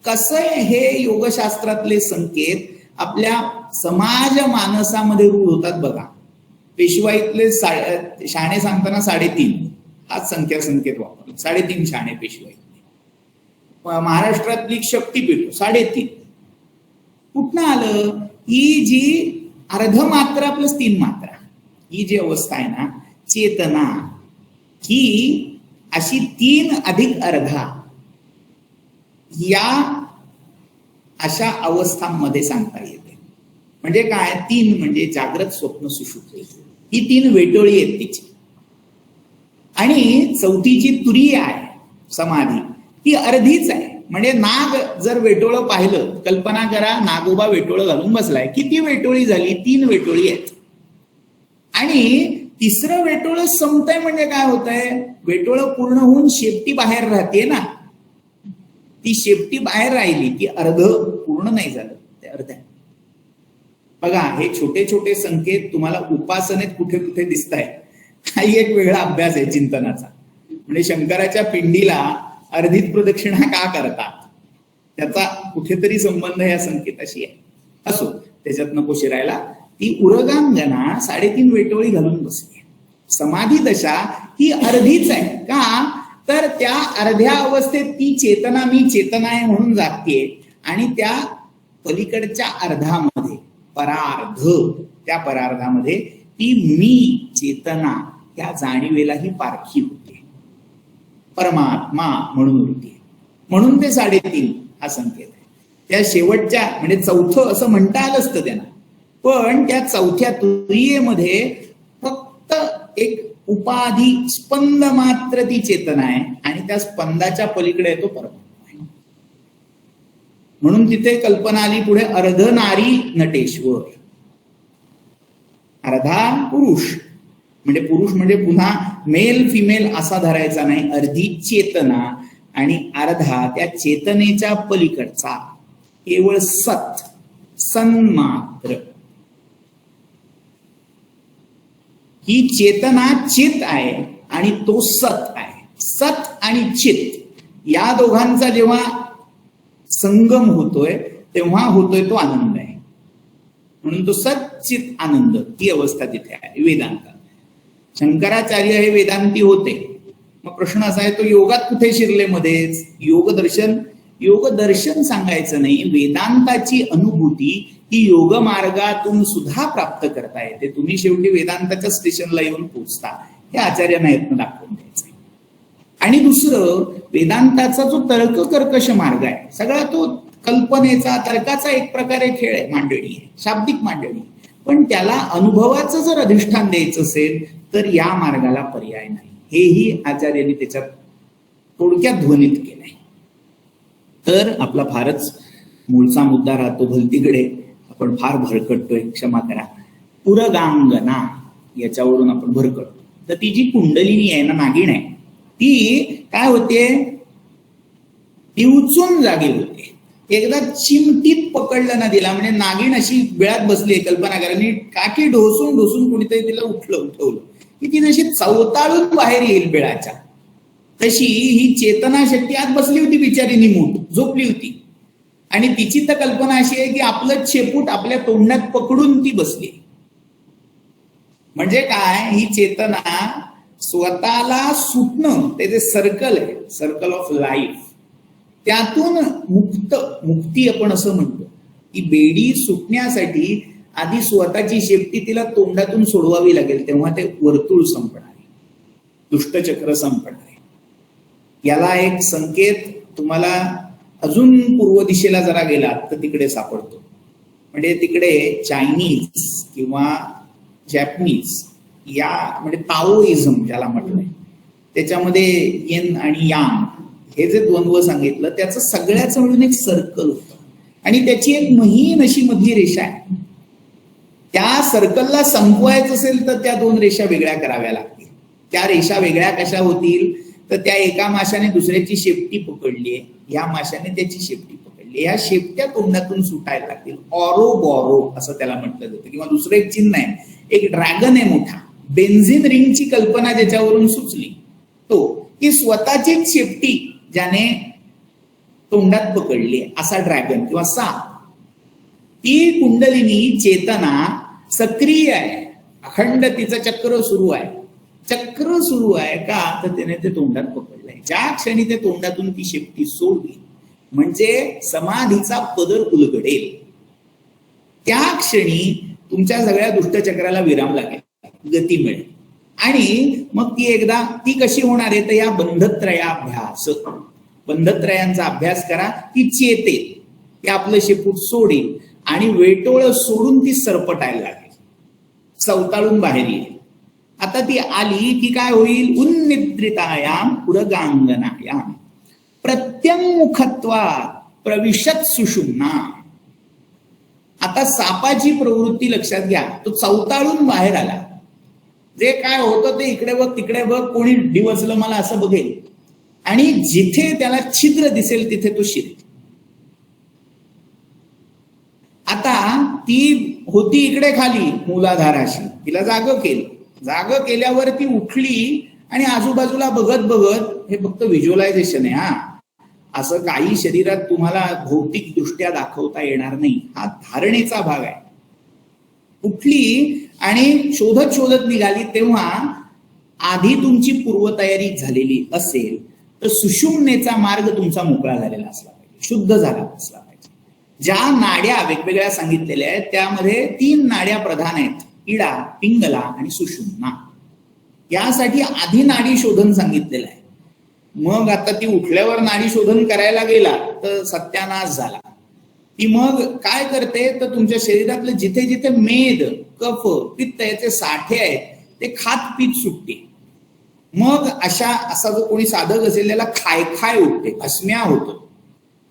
कसं हे योगशास्त्रातले संकेत आपल्या समाज मानसामध्ये रूढ होतात बघा. पेशवाईतले शाणे सांगताना 3.5 हाच संकेत वापरला. 3.5 शाणे पेशवाईतले. महाराष्ट्रातली शक्तीपीठ 3.5 कुठनं आलं? ही जी अर्धमात्रा प्लस 3 मात्रा, ही जी अवस्था आहे ना चेतना, ही अशी 3 अधिक अर्धा या अशा अवस्थांमध्ये सांगता येते. म्हणजे काय, 3 म्हणजे जागृत, स्वप्न, सुषुप्ती, ही 3 वेटोळी आहेत तिची. आणि चौथीची तुरीय आहे समाधी, ती अर्धीच आहे. म्हणजे नाग जर वेटोळं पाहिलं, कल्पना करा नागोबा वेटोळं घालून बसलाय, किती वेटोळी झाली? 3 वेटोळी आहेत. आणि तिसरं वेटोळं संपतंय म्हणजे काय होतंय, वेटोळं पूर्ण होऊन शेपटी बाहेर राहते ना, ती शेपटी बाहेर राहिली, ती अर्ध पूर्ण नाही झालं, ते अर्ध आहे. बघा, हे छोटे छोटे संकेत तुम्हाला उपासनेत कुठे कुठे दिसत आहेत. हा एक वेगळा अभ्यास आहे चिंतनाचा. म्हणजे शंकराच्या पिंडीला अर्धीत प्रदक्षिणा का करतात, त्याचा कुठेतरी संबंध या संकेताशी आहे. असो, त्याच्यात नको शिरायला. ती उरगांगना 3.5 वेटोळी घालून बसली. समाधी दशा ही अर्धीच आहे. का तर त्या अर्ध्या अवस्थेत ती चेतना मी चेतना आहे म्हणून जागतीये, आणि त्या पलीकडच्या अर्धामध्ये परार्ध, त्या परार्धामध्ये ती मी चेतना त्या जाणीवेलाही पारखी होते, परमात्मा म्हणून होती. म्हणून ते 3.5 हा संकेत आहे. त्या शेवटच्या म्हणजे चौथं असं म्हणता आलं असतं त्यांना, पण त्या चौथ्या तुरीयेमध्ये फक्त एक उपाधी स्पंद मात्र ती चेतना आहे, आणि त्या स्पंदाच्या पलीकडे येतो परमात्मा आहे. म्हणून तिथे कल्पना आली पुढे अर्ध नारी नटेश्वर, अर्धा पुरुष. म्हणजे पुरुष म्हणजे पुन्हा मेल फिमेल असा धरायचा नाही, अर्धी चेतना आणि अर्धा त्या चेतनेच्या पलीकडचा केवळ सत, सन्मात्र. ही चेतना चित आहे आणि तो सत आहे. सत आणि चित या दोघांचा जेव्हा संगम होतोय तेव्हा होतोय तो आनंद आहे. म्हणून तो सच्चित आनंद, ही अवस्था तिथे आहे वेदांतात. शंकराचार्य हे वेदांती होते. मग प्रश्न असा आहे, तो योगात कुठे शिरले मध्येच? योगदर्शन सांगायचं नाही, वेदांताची अनुभूती ही योग मार्गातून सुद्धा प्राप्त करता येते. तुम्ही शेवटी वेदांताच्या स्टेशनला येऊन पोहोचता, हे आचार्यांना यत्न दाखवून द्यायचं. आणि दुसरं, वेदांताचा जो तर्क कर्कश मार्ग आहे सगळा, तो कल्पनेचा तर्काचा एक प्रकारे खेळ आहे, मांडणी आहे, शाब्दिक मांडणी. पण त्याला अनुभवाचं जर अधिष्ठान द्यायचं असेल तर या मार्गाला पर्याय नाही, हेही आचार्यांनी त्याच्यात थोडक्यात ध्वनित केलंय. तर आपला फारच मूळचा मुद्दा राहतो भलतीकडे, आपण फार भरकटतोय, क्षमा करा. उरगांगना याच्यावरून आपण भरकटतो. तर ती जी कुंडलिनी आहे ना, नागिण आहे, ती काय होते, ती उचून जागी होते. एकदा चिमटीत पकडलं ना तिला, म्हणजे नागिण अशी बिळात बसली, कल्पना करा, काठी ढोसून ढोसून कुणीतरी तिला उठवलं की ती जशी चवताळून बाहेर येईल बिळाच्या, तशी ही चेतना शक्ती आत बसली होती बिचारी, निमूट झोपली होती. आणि तिची तर कल्पना अशी आहे की आपलं शेपूट आपल्या तोंडात पकडून ती बसली. म्हणजे काय, ही चेतना स्वतःला सुटणं, ते जे सर्कल आहे, सर्कल ऑफ लाईफ, त्यातून मुक्ती आपण असं म्हणतो. की बेडी सुटण्यासाठी आधी स्वतःची शेपटी तिला तोंडातून सोडवावी लागेल, तेव्हा ते वर्तुळ संपणार आहे, दुष्टचक्र संपणार आहे. याला एक संकेत तुम्हाला अजून पूर्व दिशेला जरा गेलात तर तिकडे सापडतो. म्हणजे तिकडे चायनीज किंवा जॅपनीज या म्हणजे ताओइझम ज्याला म्हटलंय, त्याच्यामध्ये येन आणि यांग हे जे द्वंद्व सांगितलं, त्याचं सगळ्याच मिळून एक सर्कल होतं, आणि त्याची एक महीन अशी मधली रेषा आहे. त्या सर्कलला संपवायचं असेल तर त्या 2 रेषा वेगळ्या कराव्या लागतील. त्या रेषा वेगळ्या कशा होतील, तर त्या एका माशाने दुसऱ्याची शेपटी पकडलीये, या माशाने त्याची शेपटी पकडली, या शेपट्या तोंडातून सुटायला लागतील. ऑरो बॉरो असं त्याला म्हटलं जातं. किंवा दुसरं एक चिन्ह आहे, एक ड्रॅगन आहे मोठा, बेन्झिन रिंगची कल्पना ज्याच्यावरून सुचली, तो की स्वतःचीच शेपटी ज्याने तोंडात पकडली असा ड्रॅगन किंवा साप. ती कुंडलिनी चेतना सक्रिय आहे, अखंड तिचं चक्र सुरू आहे. चक्र सुरू आहे का, तर त्याने ते तोंडात पकडलंय. ज्या क्षणी ते तोंडातून ती शेपटी सोडली म्हणजे समाधीचा पदर उलगडेल, त्या क्षणी तुमच्या सगळ्या दुष्टचक्राला विराम लागेल, गती मिळेल. आणि मग ती एकदा ती कशी होणार आहे, तर या बंधत्रयाभ्यास, बंधत्रयांचा अभ्यास करा. ती चेते, ती आपलं शेपूट सोडेल आणि वेटोळ सोडून ती सरपटायला लागेल, चवताळून बाहेर येईल. आता ती आली की काय होईल, उन्निद्रितायाम उरगांगनायाम प्रत्यंमुखत्वात प्रविशत सुषुम्ना. आता सापाची प्रवृत्ती लक्षात घ्या, तो चवताळून बाहेर आला. जे काय होतं ते इकडे बघ तिकडे बघ, कोणी डिवचलं मला असं बघेल, आणि जिथे त्याला छिद्र दिसेल तिथे तो शिरेल. आता ती होती इकडे खाली मूलाधाराशी, तिला जाग केलं. जाग केल्यावर ती उठली आणि आजूबाजूला बघत बघत, हे फक्त व्हिज्युअलायझेशन आहे हा, असं काही शरीरात तुम्हाला भौतिक दृष्ट्या दाखवता येणार नाही. हा धारणेचा भाग आहे. उठली आणि शोधत शोधत निघाली तेव्हा आधी तुमची पूर्वतयारी झालेली असेल तर सुषुम्नेचा मार्ग तुमचा मोकळा झालेला असला पाहिजे, शुद्ध झाला असला पाहिजे. ज्या नाड्या वेगवेगळ्या सांगितलेल्या आहेत त्यामध्ये 3 नाड्या प्रधान आहेत, इडा, पिंगला आणि सुषुम्ना. यासाठी आधी नाडी शोधन सांगितलेलं आहे. मग आता ती उठल्यावर नाडी शोधन करायला गेला तर सत्यानाश झाला. ती मग काय करते तर तुमच्या शरीरातलं जिथे जिथे मेद, कफ, पित्त याचे साठे आहेत ते खात पीत सुटते. मग असा जो कोणी साधक असेल त्याला खाय खाय उठते, अस्म्या होतो,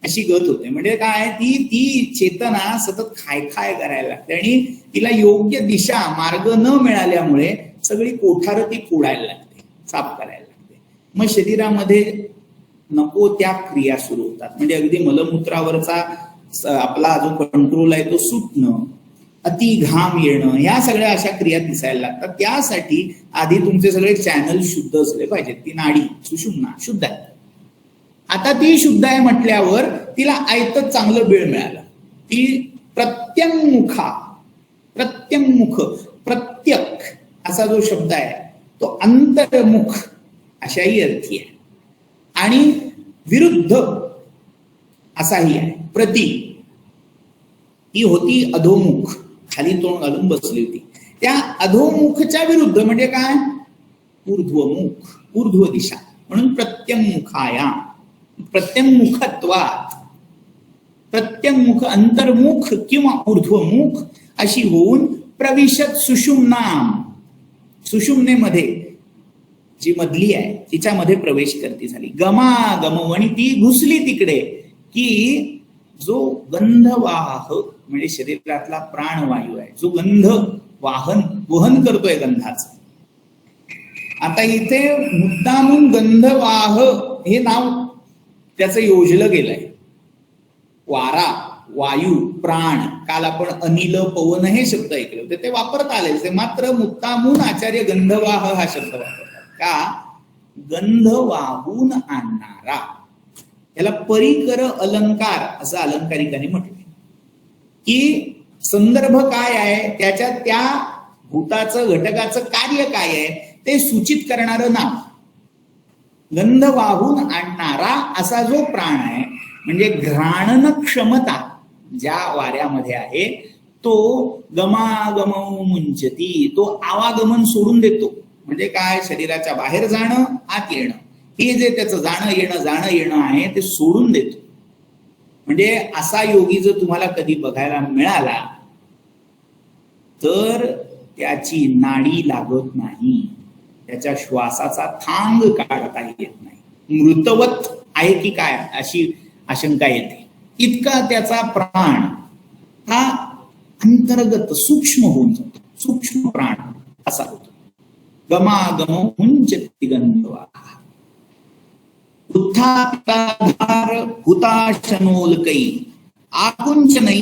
अशी गत होते. म्हणजे काय, ती चेतना सतत खाय खाय करायला लागते आणि तिला योग्य दिशा मार्ग न मिळाल्यामुळे सगळी कोठार ती फोडायला लागते, साफ करायला लागते. मग शरीरामध्ये नको त्या क्रिया सुरू होतात. म्हणजे अगदी मलमूत्रावरचा आपला जो कंट्रोल आहे तो सुटणं, अति घाम येणं, या सगळ्या अशा क्रिया दिसायला लागतात. त्यासाठी आधी तुमचे सगळे चॅनल शुद्ध असले पाहिजेत. ती नाडी सुषुम्ना शुद्ध आहे. आता ती शुद्ध आहे म्हटल्यावर तिला आयतच चांगलं बेळ मिळालं. ती प्रत्यंमुखा, प्रत्यंमुख, प्रत्यक असा जो शब्द आहे तो अंतर्मुख अशाही अर्थी आहे आणि विरुद्ध असाही आहे. प्रति ही होती अधोमुख, खाली तोंड घालून बसली होती. त्या अधोमुखच्या विरुद्ध म्हणजे काय, ऊर्ध्वमुख, ऊर्ध्व दिशा, म्हणून प्रत्यंमुखाया, प्रत्यंमुखत्वात, प्रत्यंमुख अंतर्मुख किंवा ऊर्ध्वमुख अशी होऊन प्रविशत सुषुम्नाम, सुषुम्नेमध्ये जी मधली आहे तिच्यामध्ये प्रवेश करती झाली. गमागम, आणि ती घुसली तिकडे की जो गंधवाह म्हणजे शरीरातला प्राणवायू आहे, जो गंध वहन करतोय गंधाचं. आता इथे मुद्दामून गंधवाह हे नाव त्याचं योजलं गेलंय. वारा, वायू, प्राण, काल आपण अनिल, पवन हे शब्द ऐकले होते, ते वापरता आले. ते मात्र मुक्तामून आचार्य गंधवाह हा शब्द वापरतात. का, गंध वाहून आणणारा. याला परिकर अलंकार असं अलंकारिकांनी म्हटलं की संदर्भ काय आहे, त्याच्यात त्या भूताचं, घटकाचं कार्य काय आहे ते सूचित करणारं नाव. गंध वाहून आणणारा असा जो प्राण आहे, म्हणजे घ्राणन क्षमता ज्या वाऱ्यामध्ये आहे तो गमागम मुंचती, तो आवागमन सोडून देतो. म्हणजे काय, शरीराच्या बाहेर जाणं, आत येणं, हे जे त्याचं जाणं येणं आहे ते सोडून देतो. म्हणजे असा योगी जर तुम्हाला कधी बघायला मिळाला तर त्याची नाडी लागत नाही, त्याच्या श्वासाचा थांग काढता येत नाही, मृतवत आहे की काय अशी आशंका येते. इतका त्याचा प्राण हा अंतर्गत सूक्ष्म होऊन जातो, सूक्ष्म प्राण असा होतो. गमागम हुंचती गंधवा, उत्थापिताधार हुताशनोलकै, आकुंचनै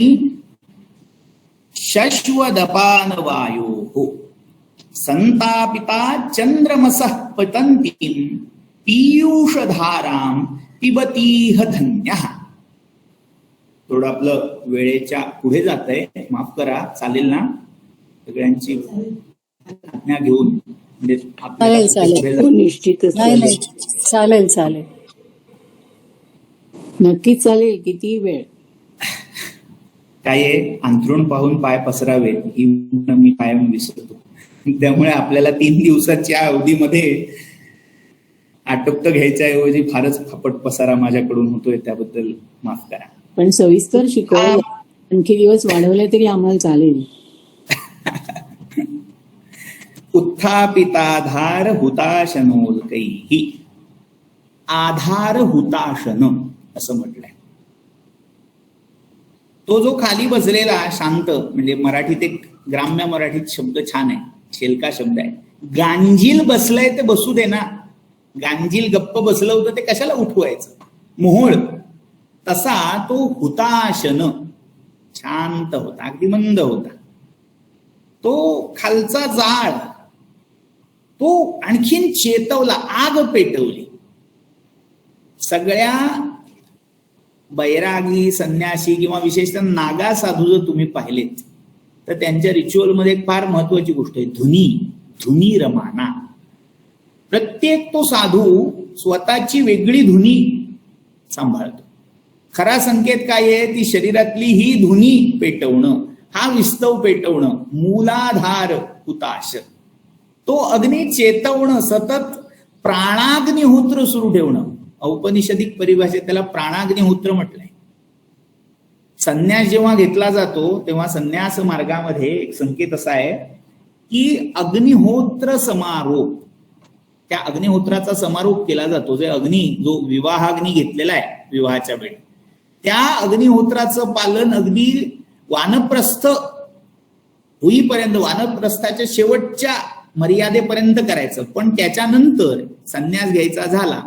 शश्वदपान वायो, संतापिता चंद्रमसः पतन्तीं पीयूषधारां पिबतीह धन्यः. थोडं आपलं वेळेच्या पुढे जात आहे, माफ करा, चालेल ना सगळ्यांची आज्ञा घेऊन? म्हणजे निश्चितच चालेल चालेल, नक्कीच चालेल. किती वेळ काय आहे, अंथरूण पाहून पाय पसरावे ही मी कायम विसरतो. त्यामुळे आपल्याला 3 दिवसाच्या अवधीमध्ये आटोपत घ्यायच्या ऐवजी फारच फापट पसारा माझ्याकडून होतोय, त्याबद्दल माफ करा. पण सविस्तर शिकवायला आणखी दिवस वाढवले तरी आम्हाला चालेल. उत्थापिताधार हुताशनोल्कैः, आधार हुताशन असं म्हटलंय. तो जो खाली बसलेला शांत, म्हणजे मराठीत एक ग्राम्य मराठीत शब्द छान आहे, शेलका शब्द आहे, गांजील बसलाय ते बसू दे ना. गांजील गप्प बसलं होतं ते कशाला उठवायचं, मोहोळ. तसा तो हुताशन शांत होता, अगदी मंद होता. तो खालचा जाळ तो आणखीन चेतवला, आग पेटवली. सगळ्या बैरागी, संन्यासी किंवा विशेषतः नागा साधू जर तुम्ही पाहिलेत तर त्यांच्या रिच्युअलमध्ये एक फार महत्वाची गोष्ट आहे, धुनी रमाना. प्रत्येक तो साधू स्वतःची वेगळी धुनी सांभाळतो. खरा संकेत काय आहे, ती शरीरातली ही धुनी पेटवणं, हा विस्तव पेटवणं, मूलाधार हुताश, तो अग्नी चेतवणं, सतत प्राणाग्निहोत्र सुरू ठेवणं. औपनिषदिक परिभाषेत त्याला प्राणाग्निहोत्र म्हटलंय. संन्यास जेव्हा घेतला जातो तेव्हा संन्यास मार्गामध्ये एक संकेत असा आहे की अग्निहोत्र समारोप, त्या अग्निहोत्राचा समारोप केला जातो. जे अग्नी, जो विवाहाग्नी घेतलेला आहे विवाहाच्या वेळी, त्या अग्निहोत्राचं पालन अगदी वानप्रस्थ होईपर्यंत, वानप्रस्थाच्या शेवटच्या मर्यादेपर्यंत करायचं. पण त्याच्यानंतर संन्यास घ्यायचा झाला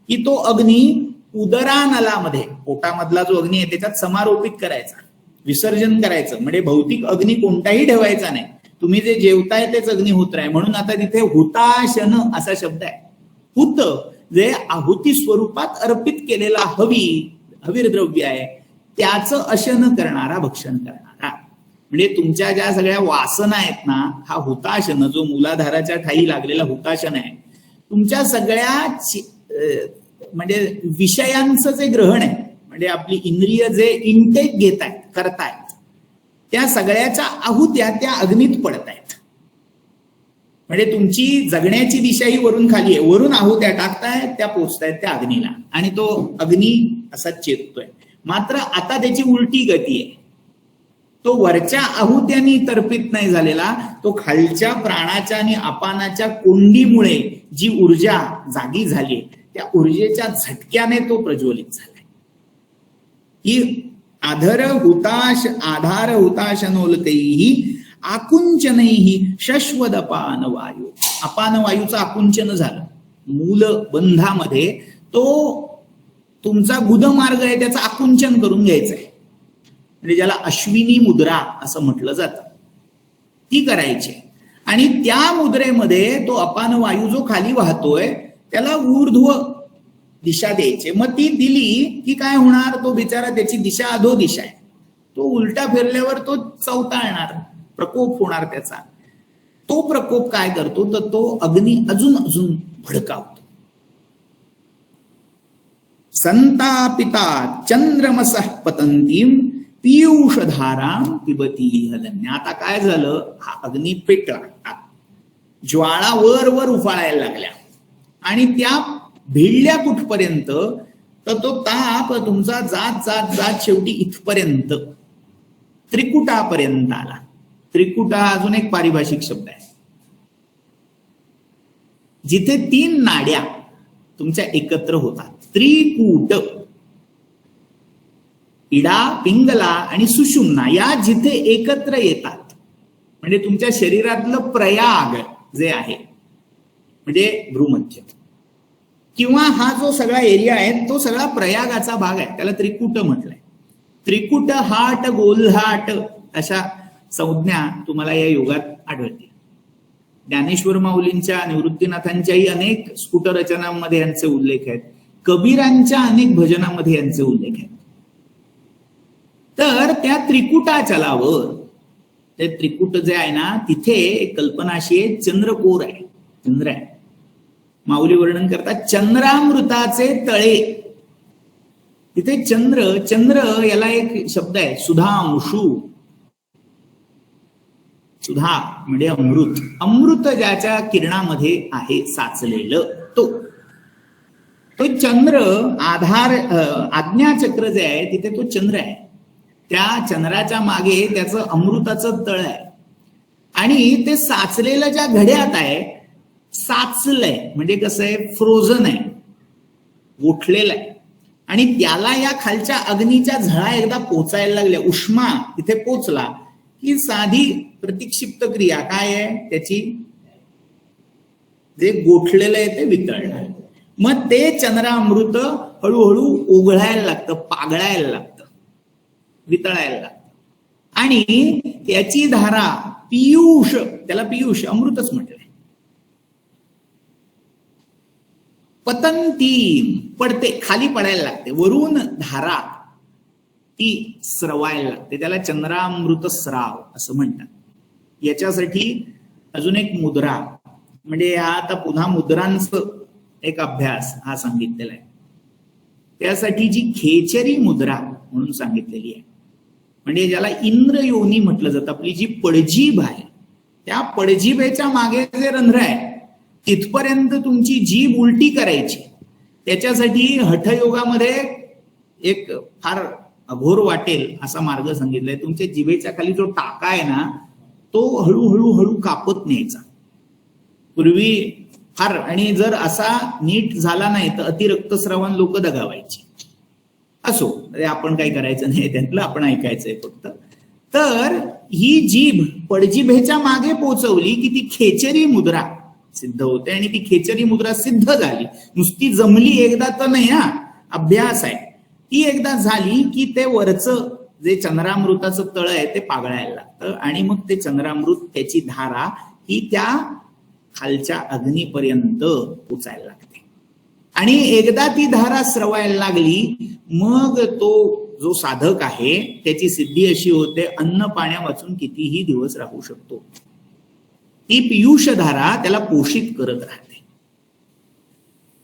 की तो अग्नी उदरानलामध्ये, पोटामधला जो अग्नी आहे त्याच्यात समारोपित करायचा, विसर्जन करायचं. म्हणजे भौतिक अग्नी कोणताही ठेवायचा नाही. तुम्ही जे जेवताय तेच अग्निहोत्र आहे. म्हणून आता तिथे हुताशन असा शब्द आहे. हुत जे आहुती स्वरूपात अर्पित केलेला हवीर द्रव्य आहे, त्याचं अशन करणारा, भक्षण करणारा. म्हणजे तुमच्या ज्या सगळ्या वासना आहेत ना, हा हुताशन, जो मूलाधाराच्या ठाई लागलेला हुताशन आहे, तुमच्या सगळ्या म्हणजे विषयांचं जे ग्रहण आहे, म्हणजे आपली इंद्रिय जे इनटेक घेत आहेत, करतायत, त्या सगळ्याच्या आहुत्या त्या अग्नीत पडतायत. म्हणजे तुमची जगण्याची दिशा ही वरून खाली आहे, वरून आहुत्या टाकतायत, त्या पोचतायत त्या अग्नीला, आणि तो अग्नी असा चेततोय. मात्र आता त्याची उलटी गती आहे. तो वरच्या आहुत्यांनी तर्पित नाही झालेला, तो खालच्या प्राणाच्या आणि अपानाच्या कोंडीमुळे जी ऊर्जा जागी झाली, त्या ऊर्जेच्या झटक्याने तो प्रज्वलित झालाय. ही आधार हुताशनोलतेही आकुंचनही शश्वद अपान वायू. अपान वायूचं आकुंचन झालं. मूलबंधामध्ये तो तुमचा गुदमार्ग आहे, त्याचं आकुंचन करून घ्यायचं आहे. म्हणजे ज्याला अश्विनी मुद्रा असं म्हटलं जातं, ती करायची. आणि त्या मुद्रेमध्ये तो अपान वायू जो खाली वाहतोय त्याला ऊर्ध्व दिशा द्यायची. मग ती दिली की काय होणार, तो बिचारा, त्याची दिशा अधो दिशा आहे, तो उलटा फिरल्यावर तो चवताळणार, प्रकोप होणार त्याचा. तो प्रकोप काय करतो, तर तो अग्नी अजून भडकावतो. संतापिता चंद्रमसः पतंतीम पीयूषधारा पिबती हलन्या. आता काय झालं, हा अग्नी पेटला, ज्वाळा वर उफाळायला लागल्या, आणि त्या भिडल्या कुठपर्यंत, तर तो ताप तुमचा जात शेवटी इथपर्यंत, त्रिकुटापर्यंत आला. त्रिकुट हा अजून एक पारिभाषिक शब्द आहे. जिथे 3 नाड्या तुमच्या एकत्र होतात, त्रिकूट. इडा, पिंगला आणि सुषुम्ना या जिथे एकत्र येतात, म्हणजे तुमच्या शरीरातलं प्रयाग जे आहे, म्हणजे भ्रूमध्य, किंवा हा जो सगळा एरिया आहे तो सगळा प्रयागाचा भाग आहे, त्याला त्रिकूट म्हटलंय. त्रिकूट हाट, गोल्हाट अशा संज्ञा तुम्हाला या युगात आढळतील. ज्ञानेश्वर माऊलींच्या, निवृत्तीनाथांच्याही अनेक स्फुट रचनांमध्ये यांचे उल्लेख आहेत. कबीरांच्या अनेक भजनामध्ये यांचे उल्लेख आहेत. तर त्या त्रिकुटाचलावर, ते त्रिकुट जे आहे ना, तिथे एक कल्पना अशी आहे, चंद्रकोर आहे, चंद्र आहे. माऊली वर्णन करतात, चंद्रामृताचे तळे. तिथे चंद्र याला एक शब्द आहे, सुधांशु. सुधा म्हणजे अमृत. अमृत ज्याच्या किरणामध्ये आहे साचलेलं, तो चंद्र आधार, आज्ञाचक्र जे आहे तिथे तो चंद्र आहे. त्या चंद्राच्या मागे त्याचं अमृताचं तळ आहे. आणि ते साचलेलं ज्या घड्यात आहे, साचलंय म्हणजे कसं आहे, फ्रोझन आहे, गोठलेलं आहे. आणि त्याला या खालच्या अग्नीच्या झळा एकदा पोचायला लागल्या, उष्मा तिथे पोचला की साधी प्रतिक्षिप्त क्रिया काय आहे त्याची, जे गोठलेलं आहे ते वितळणार. मग ते चंद्रामृत हळूहळू ओघळायला लागतं, पागळायला लागतं, वितळायला लागतं. आणि त्याची धारा पीयूष, त्याला पीयूष अमृतच म्हटलंय. पतंती पडते, खाली पडायला लागते, वरून धारा ती स्रवायला लागते, त्याला चंद्रामृत स्राव असं म्हणतात. याच्यासाठी अजून एक मुद्रा, म्हणजे हा आता पुन्हा मुद्रांचं एक अभ्यास हा सांगितलेला आहे. त्यासाठी जी खेचरी मुद्रा म्हणून सांगितलेली आहे, म्हणजे ज्याला इंद्रयोनी म्हटलं जातं, आपली जी पडजीभ आहे त्या पडजिभेच्या मागे जे रंध्र आहे तिथपर्यंत तुमची जीभ उलटी करायची. त्याच्यासाठी हठयोगामध्ये एक फार अघोर वाटेल असा मार्ग सांगितलाय. तुमच्या जिभेच्या खाली जो टाका आहे ना तो हळूहळू हळू कापत न्यायचा. पूर्वी फार, आणि जर असा नीट झाला नाही तर अतिरक्तस्रावान लोक दगावायची. असो, आपण काही करायचं नाही, त्यातलं आपण ऐकायचंय फक्त. तर ही जीभ पडजिभेच्या मागे पोचवली की ती खेचरी मुद्रा सिद्ध होते, आणि ती खेचरी मुद्रा सिद्ध झाली, नुसती जमली एकदा तर नाही हा, अभ्यास आहे. ती एकदा झाली की ते वरचं जे चंद्रामृताचं तळ आहे ते पागळायला लागतं, आणि मग ते चंद्रामृत त्याची धारा ही त्या खालच्या अग्नीपर्यंत पोचायला लागते. आणि एकदा ती धारा स्रवायला लागली मग तो जो साधक आहे त्याची सिद्धी अशी होते, अन्न पाण्या वाचून कितीही दिवस राहू शकतो. ती पियुष धारा त्याला पोषित करत राहते.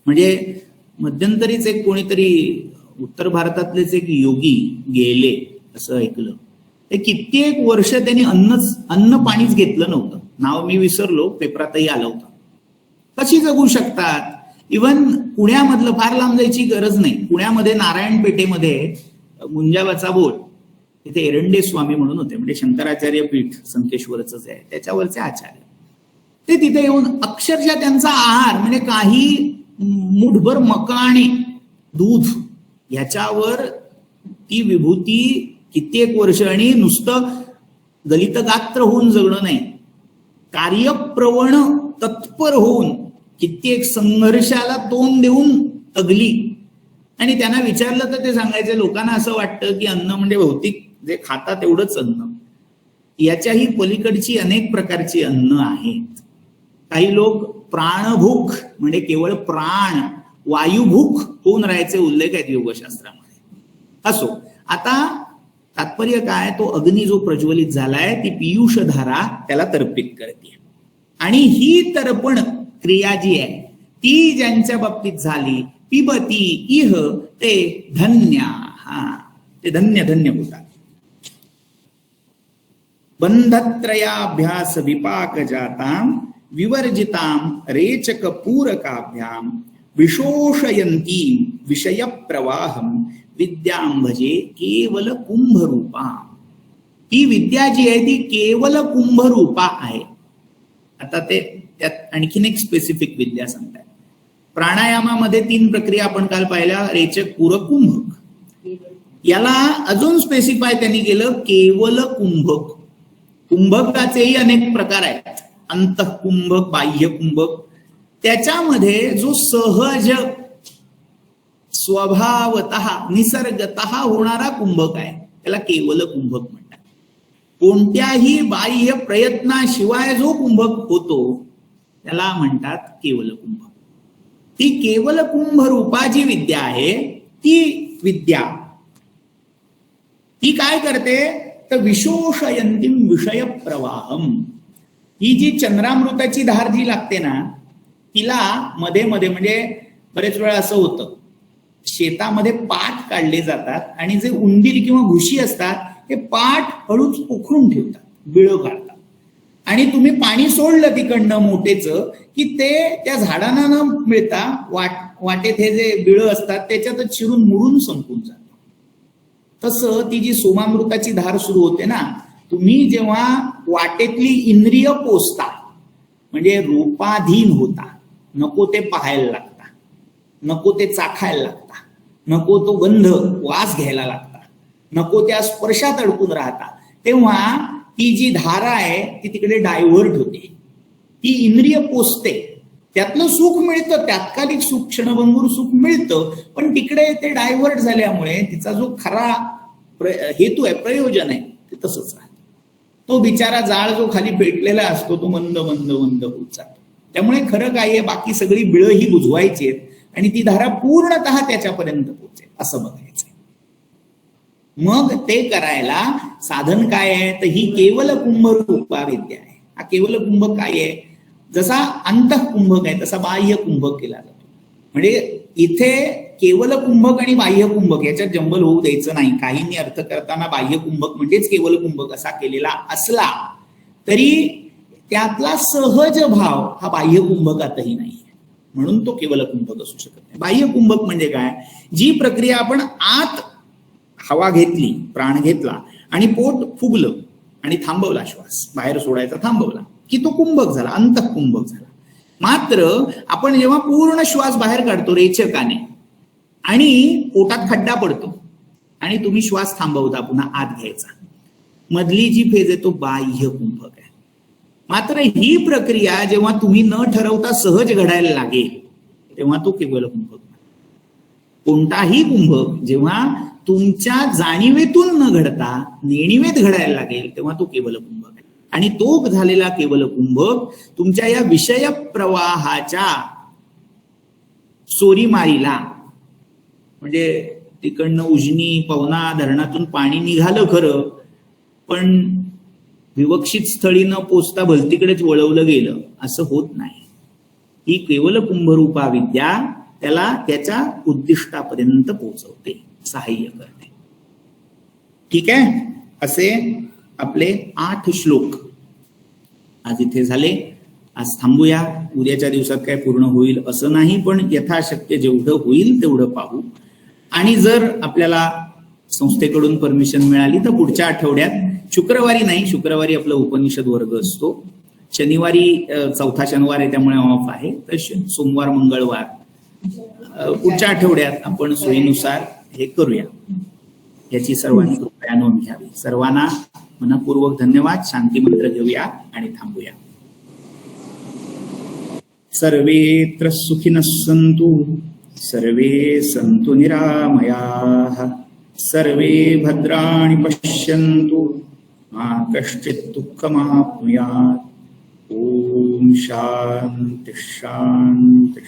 म्हणजे मध्यंतरीच एक कोणीतरी उत्तर भारतातलेच एक योगी गेले असं ऐकलं. ते कित्येक वर्ष त्यांनी अन्न पाणीच घेतलं नव्हतं. नाव मी विसरलो, पेपरातही आलं होतं. कशी जगू शकतात? इव्हन पुण्यामधलं, फार लांब जायची गरज नाही, पुण्यामध्ये नारायण पेठेमध्ये मुंजाबाचा बोट, तिथे एरंडे स्वामी म्हणून होते, म्हणजे शंकराचार्य पीठ संकेश्वरच आहे त्याच्यावरचे आचार्य. ते तिथे येऊन अक्षरशः त्यांचा आहार म्हणजे काही मुठभर मकाणे दूध ह्याच्यावर ती विभूती कित्येक वर्ष, आणि नुसतं दलित गात्र होऊन जगणं नाही, कार्यप्रवण तत्पर होऊन कित्येक संघर्षाला तोंड देऊन तगली. आणि त्यांना विचारलं तर ते सांगायचे, लोकांना असं वाटतं की अन्न म्हणजे भौतिक जे खातात तेवढंच अन्न, याच्याही पलीकडची अनेक प्रकारची अन्न आहेत. काही लोक प्राणभूक म्हणजे केवळ प्राण, वायुभूक होऊन राहायचे उल्लेख आहेत योगशास्त्रामध्ये. असो, आता तात्पर्य काय, तो अग्नी जो प्रज्वलित झालाय ती पियुष धारा त्याला तर्पित करते. आणि ही तर्पण क्रिया जी आहे ती ज्यांच्या बाबतीत झाली, पिबती इह ते धन्य, ते धन्य धन्य होतात. बंधत्रयाभ्यास विपाक जाताम विवर्जिताम रेचक पूरकाभ्याम विशोषयंती विषय प्रवाहम विद्यां भजे केवल कुंभरूपा. ही विद्या जी आहे ती केवल कुंभरूपा आहे. आता ते त्यात आणखीन एक स्पेसिफिक विद्या सांगतात. प्राणायामामध्ये 3 प्रक्रिया आपण काल पाहिल्या, रेचक, पूरक, कुंभक. याला अजून स्पेसिफाय त्यांनी केलं, केवल कुंभक. कुंभकाचेही अनेक प्रकार आहेत, अंतःकुंभक, बाह्य कुंभक. त्याच्यामध्ये जो सहज स्वभावतः निसर्गतः होणारा कुंभक आहे त्याला केवल कुंभक म्हणतात. कोणत्याही बाह्य प्रयत्नाशिवाय जो कुंभक होतो त्याला म्हणतात केवल कुंभक. ती केवल कुंभ रूपा जी विद्या आहे ती विद्या ती काय करते तर विशोषयंतीम विषय प्रवाहम. ही जी चंद्रामृताची धार जी लागते ना तिला मध्ये मध्ये, म्हणजे बरेच वेळा असं होतं, शेतामध्ये पाट काढले जातात आणि जे उंदीर किंवा घुशी असतात ते पाट हळूच उखळून ठेवतात, बिळं काढतात, आणि तुम्ही पाणी सोडलं तिकडनं मोठेचं की ते त्या झाडांना न मिळता वाटेत हे जे बिळं असतात त्याच्यातच शिरून मुरून संपून जातात. तसं ती जी सोमामृताची धार सुरू होते ना, तुम्ही जेव्हा वाटेतली इंद्रिय पोचता म्हणजे रूपाधीन होता, नको ते पाहायला लागता, नको ते चाखायला लागता, नको तो गंध वास घ्यायला लागता, नको त्या स्पर्शात अडकून राहता, तेव्हा ती जी धारा आहे ती तिकडे डायव्हर्ट होते, ती इंद्रिय पोचते, त्यातलं सुख मिळतं, तात्कालिक सुख, क्षणभंगूर सुख मिळतं, पण तिकडे ते डायव्हर्ट झाल्यामुळे तिचा जो खरा हेतू आहे, प्रयोजन आहे, ते तसंच राहतं. तो बिचारा जाळ जो खाली पेटलेला असतो तो मंद मंद मंद होत जातो. त्यामुळे खरं काय आहे, बाकी सगळी बिळं ही बुजवायची आहेत आणि ती धारा पूर्णतः त्याच्यापर्यंत पोहोचेल असं बघायचं. मग ते करायला साधन काय आहे, तर ही केवल कुंभरूपा विद्या आहे. हा केवल कुंभक काय आहे, जसा अंतःकुंभक आहे तसा बाह्य कुंभक केला जातो. म्हणजे इथे केवल कुंभक आणि बाह्य कुंभक याच्यात जंबल होऊ द्यायचं नाही. काहींनी अर्थ करताना बाह्य कुंभक म्हणजेच केवल कुंभक असा केलेला असला तरी त्यातला सहज भाव हा बाह्य कुंभकातही नाही, म्हणून तो केवल कुंभक असू शकत नाही. बाह्य कुंभक म्हणजे काय, जी प्रक्रिया आपण आत हवा घेतली, प्राण घेतला आणि पोट फुगलं आणि थांबवला, श्वास बाहेर सोडायचा थांबवला की तो कुंभक झाला, अंतःकुंभक झाला. मात्र आपण जेव्हा पूर्ण श्वास बाहेर काढतो रेचकाने आणि पोटात खड्डा पडतो आणि तुम्ही श्वास थांबवता, पुन्हा आत घ्यायचा, मधली जी फेज आहे तो बाह्य कुंभक आहे. मात्र ही प्रक्रिया जेव्हा तुम्ही न ठरवता सहज घडायला लागेल तेव्हा तो केवल कुंभक. कोणताही कुंभक जेव्हा तुमच्या जाणीवेतून न घडता नेणिवेत घडायला लागेल तेव्हा तो केवल कुंभक आहे. आणि तो झालेला केवल कुंभक तुमच्या या विषय प्रवाहाच्या चोरीमारीला, म्हणजे तिकडनं उजनी पवना धरणातून पाणी निघालं खरं, पण विवक्षित स्थळी न पोचता भलतीकडेच वळवलं गेलं असं होत नाही. ही केवल कुंभरूपा विद्या त्याला त्याच्या उद्दिष्टापर्यंत पोहोचवते, सहाय्य करते. ठीक आहे, असे आपले 8 श्लोक आज इथे झाले. आज थांबूया. उद्याच्या दिवसात काय पूर्ण होईल असं नाही, पण यथाशक्य जेवढं होईल तेवढं पाहू. आणि जर आपल्याला संस्थेकडून परमिशन मिळाली तर पुढच्या आठवड्यात, शुक्रवारी नाही, शुक्रवारी आपला उपनिषद वर्ग असतो, शनिवारी 4था शनिवार आहे त्यामुळे ऑफ आहे, तर सोमवार मंगळवार पुढच्या आठवड्यात आपण सोयीनुसार हे करूया. याची सर्वांनी कृपया नोंद घ्यावी. सर्वांना मनपूर्वक धन्यवाद. शांती मंत्र घेऊया आणि थांबूया. सर्वेत्र सुखिनः सन्तु, सर्वे सन्तु निरामयाः, सर्वे भद्राणि पश्यन्तु, मा कश्चित् दुःखमाप्नुयात्. ओम शांति शांति.